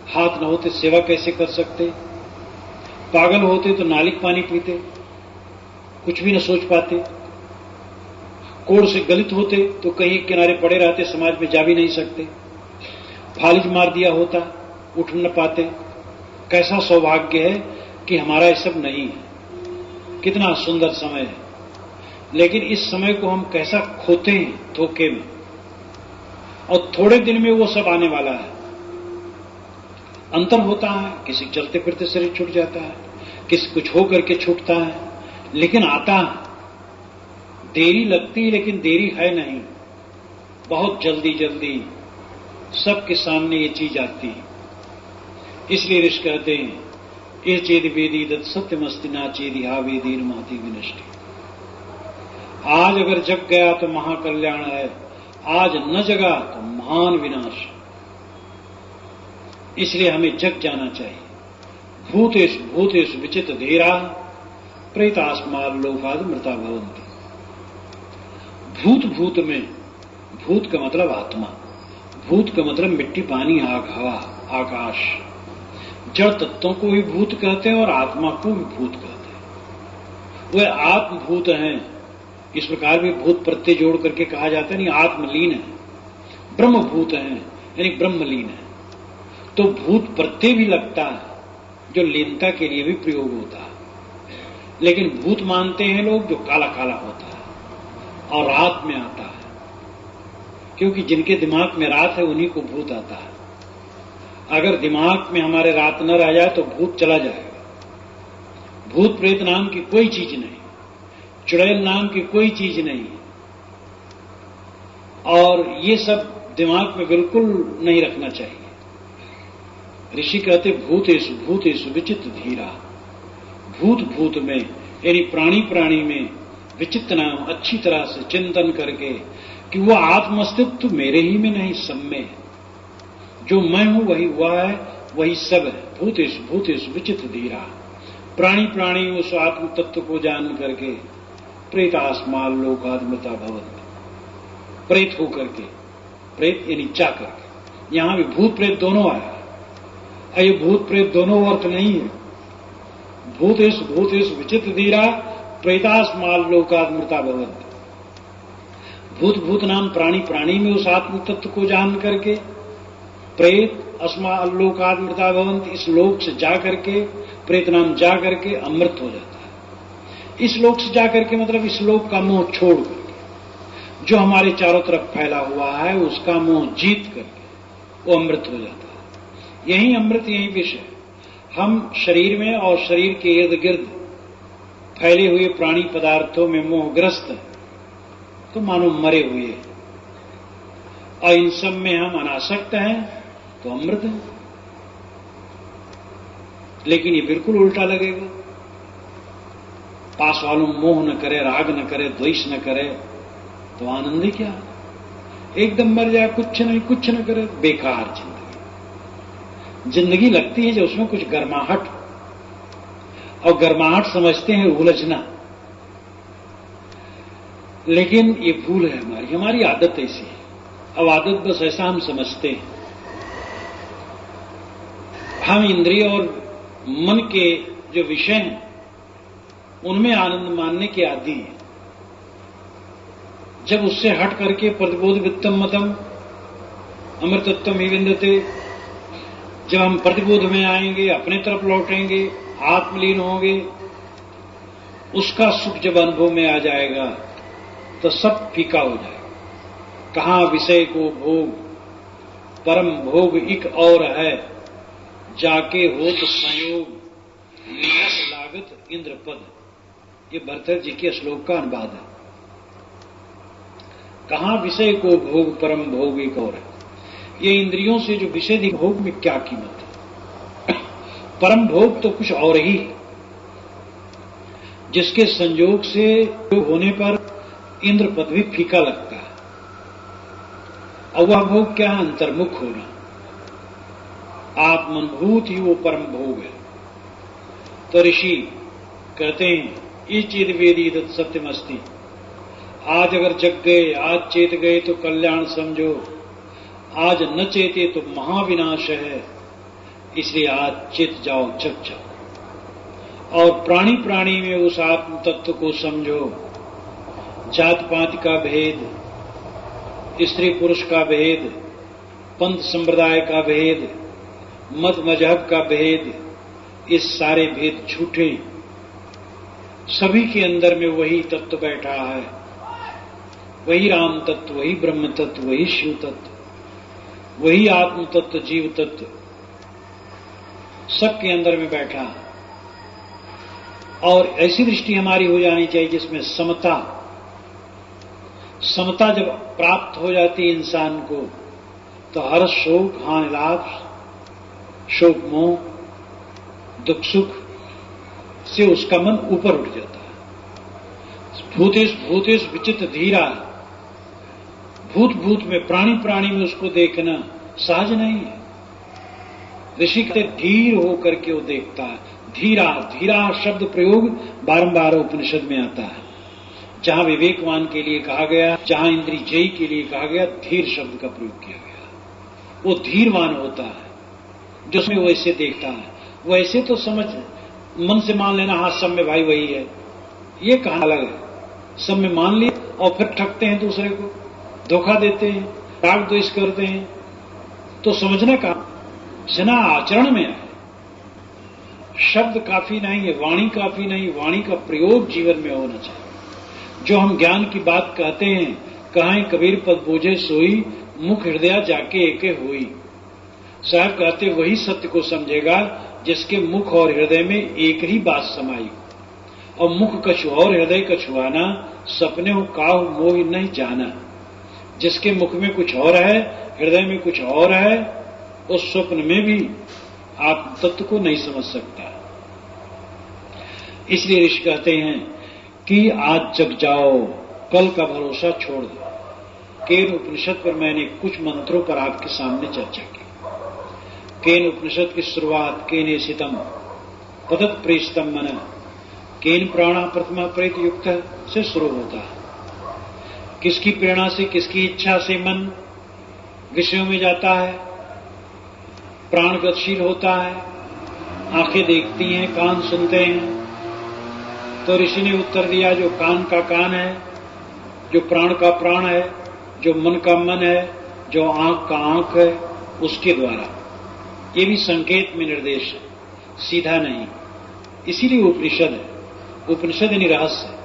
हाथ न होते सेवा कैसे कर सकते, पागल होते तो नालिक पानी पीते, कुछ भी न सोच पाते, कोड़ से गलित होते तो कहीं किनारे पड़े रहते, समाज में जा भी नहीं सकते, फालिज मार दिया होता, उठ न पाते। कैसा सौभाग्य है कि हमारा ये सब नहीं है। कितना सुंदर समय है, लेकिन इस समय को हम कैसा खोते हैं धोखे में, और थोड़े दिन में वो सब आने वाला है। अंतर होता है, किसी चलते फिरते शरीर छूट जाता है, किसी कुछ हो करके छूटता है, लेकिन आता है। देरी लगती है लेकिन देरी है नहीं, बहुत जल्दी जल्दी सबके सामने ये चीज आती है। इसलिए ऋषि कहते हैं ये चेद वेदी दत्त सत्यमस्ति ना चेदी हा वेदीन महती विनष्टि। आज अगर जग गया तो महाकल्याण है, आज न जगा तो महान विनाश। इसलिए हमें जग जाना चाहिए। भूतेषु भूतेषु विचित धीरा प्रेतास्माद लोकाद मृता भवन्ति। भूत भूत में, भूत का मतलब आत्मा, भूत का मतलब मिट्टी, पानी, आग, हवा, आकाश। जड़ तत्वों को भी भूत कहते हैं और आत्मा को भी भूत कहते हैं। वह आत्मभूत हैं। इस प्रकार भी भूत प्रत्यय जोड़ करके कहा जाता है, नहीं आत्मलीन है। ब्रह्मभूत हैं यानी ब्रह्मलीन है। तो भूत प्रत्यय भी लगता है, जो लीनता के लिए भी प्रयोग होता है। लेकिन भूत मानते हैं लोग जो काला काला होता है और रात में आता है, क्योंकि जिनके दिमाग में रात है उन्हीं को भूत आता है। अगर दिमाग में हमारे रात न रह जाए तो भूत चला जाएगा। भूत प्रेत नाम की कोई चीज नहीं, चुड़ैल नाम की कोई चीज नहीं, और ये सब दिमाग में बिल्कुल नहीं रखना चाहिए। ऋषि कहते भूतेषु भूतेषु विचित धीरा। भूत भूत में यानी प्राणी प्राणी में विचित्र नाम अच्छी तरह से चिंतन करके कि वो आत्मअस्तित्व मेरे ही में नहीं, सब में जो मैं हूं वही हुआ है, वही सब है। भूतेषु भूतेषु विचित्र धीरा। प्राणी प्राणी उस आत्म तत्व को जान करके प्रेतास्माल लोकाद मृता भवन्ति। प्रेत होकर के, प्रेत यानी जा करके, यहां भी भूत प्रेत दोनों आया। ये भूत प्रेत दोनों अर्थ नहीं है। भूतेषु भूतेषु विचित्र धीरा प्रेतास्माल लोकाद मृता भवन्ति। भूत भूत नाम प्राणी प्राणी में उस आत्म तत्व को जान करके प्रेत अस्माल लोकाद मृता भवन्ति। इस लोक से जा करके, प्रेत नाम जा करके अमृत हो जाता है। इस लोक से जा करके मतलब इस लोक का मोह छोड़ करके, जो हमारे चारों तरफ फैला हुआ है उसका मोह जीत करके वो अमृत हो जाता है। यही अमृत, यही विष है। हम शरीर में और शरीर के इर्द गिर्द फैले हुए प्राणी पदार्थों में मोहग्रस्त हैं, तो मानो मरे हुए हैं, और इन सब में हम अनासक्त हैं तो अमृत है। लेकिन ये बिल्कुल उल्टा लगेगा। पास वालों मोह न करे, राग न करे, द्वेष न करे तो आनंद ही क्या। एकदम मर जाए, कुछ नहीं, कुछ न करे, बेकार जिंदगी लगती है जो उसमें कुछ गर्माहट, और गर्माहट समझते हैं उलझना। लेकिन ये भूल है हमारी आदत ऐसी है। अब आदत बस ऐसा हम समझते हैं। हम इंद्रिय और मन के जो विषय हैं उनमें आनंद मानने के आदी हैं। जब उससे हट करके प्रतिबोध वित्तम मतम अमृतत्वम ही विंदते, जब हम प्रतिबोध में आएंगे, अपने तरफ लौटेंगे, आत्मलीन होंगे, उसका सुख जब अनुभव में आ जाएगा तो सब फीका हो जाएगा। कहां विषय को भोग, परम भोग एक और है, जाके होत संयोग नियत लागत इंद्रपद। ये भरतहरि जी के श्लोक का अनुवाद है। कहां विषय को भोग, परम भोग एक और है। ये इंद्रियों से जो विषय भोग में क्या कीमत है। परम भोग तो कुछ और ही है, जिसके संयोग से होने पर इंद्र पद भी फीका लगता है। और वह भोग क्या है? अंतर्मुख होना। आत्मनुभूत ही वो परम भोग है। तो ऋषि कहते हैं ये चेत वेदी तत् सत्यमस्ति। आज अगर जग गए, आज चेत गए तो कल्याण समझो, आज न चेते तो महाविनाश है। इसलिए आज चेत जाओ, जग जाओ, और प्राणी प्राणी में उस आत्म तत्व को समझो। जात पात का भेद, स्त्री पुरुष का भेद, पंथ संप्रदाय का भेद, मत मजहब का भेद, इस सारे भेद झूठे। सभी के अंदर में वही तत्व बैठा है, वही राम तत्व, वही ब्रह्म तत्व, वही शिव तत्व, वही आत्म तत्व, जीव तत्व सबके अंदर में बैठा। और ऐसी दृष्टि हमारी हो जानी चाहिए जिसमें समता, समता जब प्राप्त हो जाती है इंसान को तो हर शोक, हानि लाभ, शोक मोह, दुख सुख से उसका मन ऊपर उठ जाता है। भूतेश भूतेश विचित्र धीरा, भूत भूत में प्राणी प्राणी में उसको देखना सहज नहीं है। ऋषि कहते धीर होकर के वो देखता है। धीरा, धीरा शब्द प्रयोग बारंबार उपनिषद में आता है। जहां विवेकवान के लिए कहा गया, जहां इंद्रिय जयी के लिए कहा गया, धीर शब्द का प्रयोग किया गया। वो धीरवान होता है जिसमें वो ऐसे देखता है। वो ऐसे तो समझ मन से मान लेना, हाँ सब में भाई वही है, ये कहां अलग है। सब में मान लिए और फिर ठगते हैं, दूसरे को धोखा देते हैं, राग द्वेष करते हैं, तो समझना कहां, सना आचरण में है। शब्द काफी नहीं है, वाणी काफी नहीं, वाणी का प्रयोग जीवन में होना चाहिए। जो हम ज्ञान की बात कहते हैं, कहां कबीर पद बोझे सोई, मुख हृदय जाके एके हुई। साहब कहते वही सत्य को समझेगा जिसके मुख और हृदय में एक ही बात समाई। और मुख कछु और हृदय कछु आना, सपने हो काहू मोह नहीं जाना। जिसके मुख में कुछ और है, हृदय में कुछ और है, उस स्वप्न में भी आप तत्व को नहीं समझ सकता। इसलिए ऋषि कहते हैं कि आज जग जाओ, कल का भरोसा छोड़ दो। केन उपनिषद पर मैंने कुछ मंत्रों पर आपके सामने चर्चा की। केन उपनिषद की शुरुआत केने सितम पदत प्रेषितम मन, केन प्राणा प्रथमा प्रेत युक्त से शुरू होता है। किसकी प्रेरणा से, किसकी इच्छा से मन विषयों में जाता है, प्राण गतिशील होता है, आंखें देखती हैं, कान सुनते हैं। तो ऋषि ने उत्तर दिया, जो कान का कान है, जो प्राण का प्राण है, जो मन का मन है, जो आंख का आंख है, उसके द्वारा। ये भी संकेत में निर्देश है, सीधा नहीं। इसीलिए उपनिषद है। उपनिषद यानी रहस्य।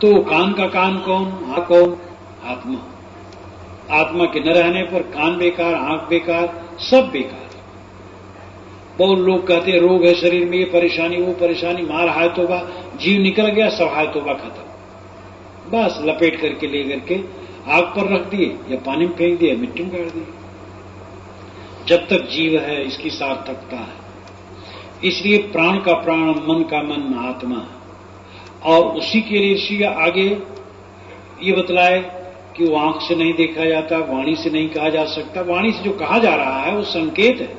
तो कान का कान कौन, आंख कौन? आत्मा। आत्मा के न रहने पर कान बेकार, आंख बेकार, सब बेकार। बहुत लोग कहते हैं रोग है शरीर में, ये परेशानी वो परेशानी, मार हाय तोबा, जीव निकल गया, सब हाय तोबा खत्म। बस लपेट करके ले करके आग पर रख दिए या पानी में फेंक दिए, मिट्टी में गाड़ दिए। जब तक जीव है इसकी सार्थकता है। इसलिए प्राण का प्राण, मन का मन, आत्मा। और उसी के लिए ऋषि आगे ये बतलाए कि वो आंख से नहीं देखा जाता, वाणी से नहीं कहा जा सकता। वाणी से जो कहा जा रहा है वो संकेत है,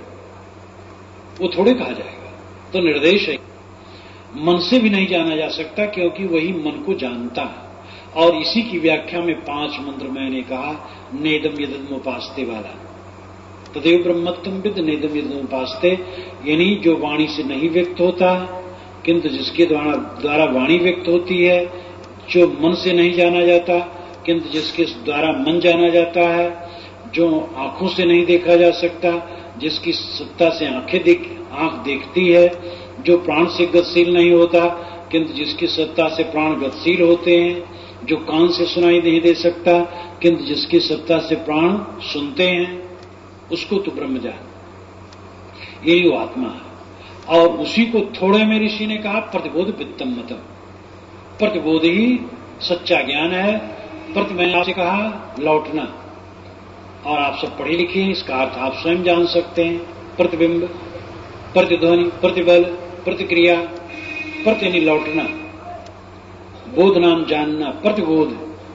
वो थोड़े कहा जाएगा, तो निर्देश है। मन से भी नहीं जाना जा सकता, क्योंकि वही मन को जानता है। और इसी की व्याख्या में 5 मंत्र मैंने कहा, नेदम यदम उपासते वाला, तदेव ब्रह्मत्म विद नेदम यदम उपासते, यानी जो वाणी से नहीं व्यक्त होता किंतु जिसके द्वारा वाणी व्यक्त होती है, जो मन से नहीं जाना जाता किंतु जिसके द्वारा मन जाना जाता है, जो आंखों से नहीं देखा जा सकता, जिसकी सत्ता से आंख देखती है, जो प्राण से गतिशील नहीं होता किंतु जिसकी सत्ता से प्राण गतिशील होते हैं, जो कान से सुनाई नहीं दे सकता किंतु जिसकी सत्ता से प्राण सुनते हैं, उसको तो ब्रह्म जान, यही वो आत्मा है। और उसी को थोड़े में ऋषि ने कहा प्रतिबोध वित्तम मतम। प्रतिबोध ही सच्चा ज्ञान है। मैंने आपसे कहा लौटना, और आप सब पढ़े लिखे हैं, इसका अर्थ आप स्वयं जान सकते हैं। प्रतिबिंब, प्रतिध्वनि, प्रतिबल, प्रतिक्रिया, प्रति लौटना, बोध नाम जानना, प्रतिबोध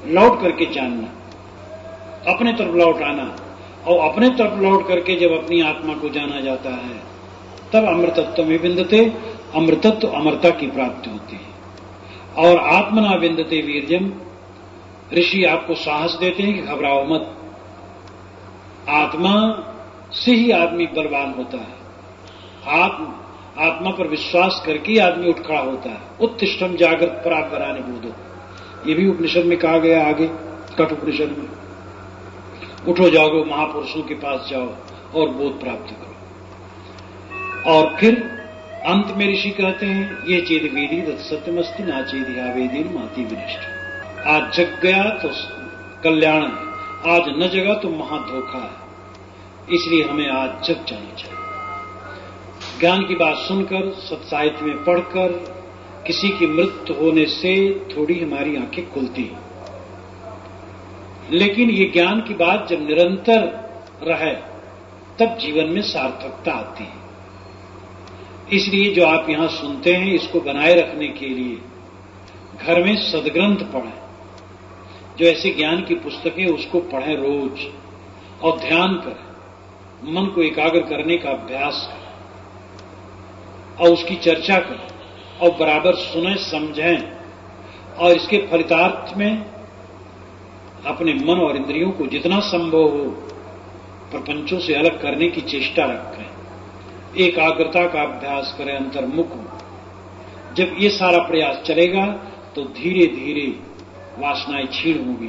लौट करके जानना, अपने तरफ लौट आना। और अपने तरफ लौट करके जब अपनी आत्मा को जाना जाता है तब अमृतत्व में विंदते, अमृतत्व अमरता की प्राप्ति होती है। और आत्मना विंदते वीर्यम, ऋषि आपको साहस देते हैं कि घबराओ मत। आत्मा से ही आदमी बलवान होता है। आत्मा पर विश्वास करके आदमी उठ खड़ा होता है। उत्तिष्ठम जागृत परापरानि बोधो, ये भी उपनिषद में कहा गया आगे, कठ उपनिषद में। उठो जागो, महापुरुषों के पास जाओ और बोध प्राप्त करो। और फिर अंत में ऋषि कहते हैं, ये चेद वेदी तत् सत्यमस्ति, ना चेद आवेदी माति विनष्ट। आज जग गया तो कल्याण है, आज न जगा तो महाधोखा है। इसलिए हमें आज जग जाना चाहिए। ज्ञान की बात सुनकर, सत्साहित्य में पढ़कर किसी की मृत्यु होने से थोड़ी हमारी आंखें खुलती हैं, लेकिन ये ज्ञान की बात जब निरंतर रहे तब जीवन में सार्थकता आती है। इसलिए जो आप यहां सुनते हैं, इसको बनाए रखने के लिए घर में सद्ग्रंथ पढ़ें, जो ऐसे ज्ञान की पुस्तकें उसको पढ़ें रोज और ध्यान करें, मन को एकाग्र करने का अभ्यास करें और उसकी चर्चा करें और बराबर सुने समझें और इसके फलितार्थ में अपने मन और इंद्रियों को जितना संभव हो प्रपंचों से अलग करने की चेष्टा रखें, एकाग्रता का अभ्यास करें, अंतर्मुख हो। जब ये सारा प्रयास चलेगा तो धीरे धीरे वासनाएं क्षीण होंगी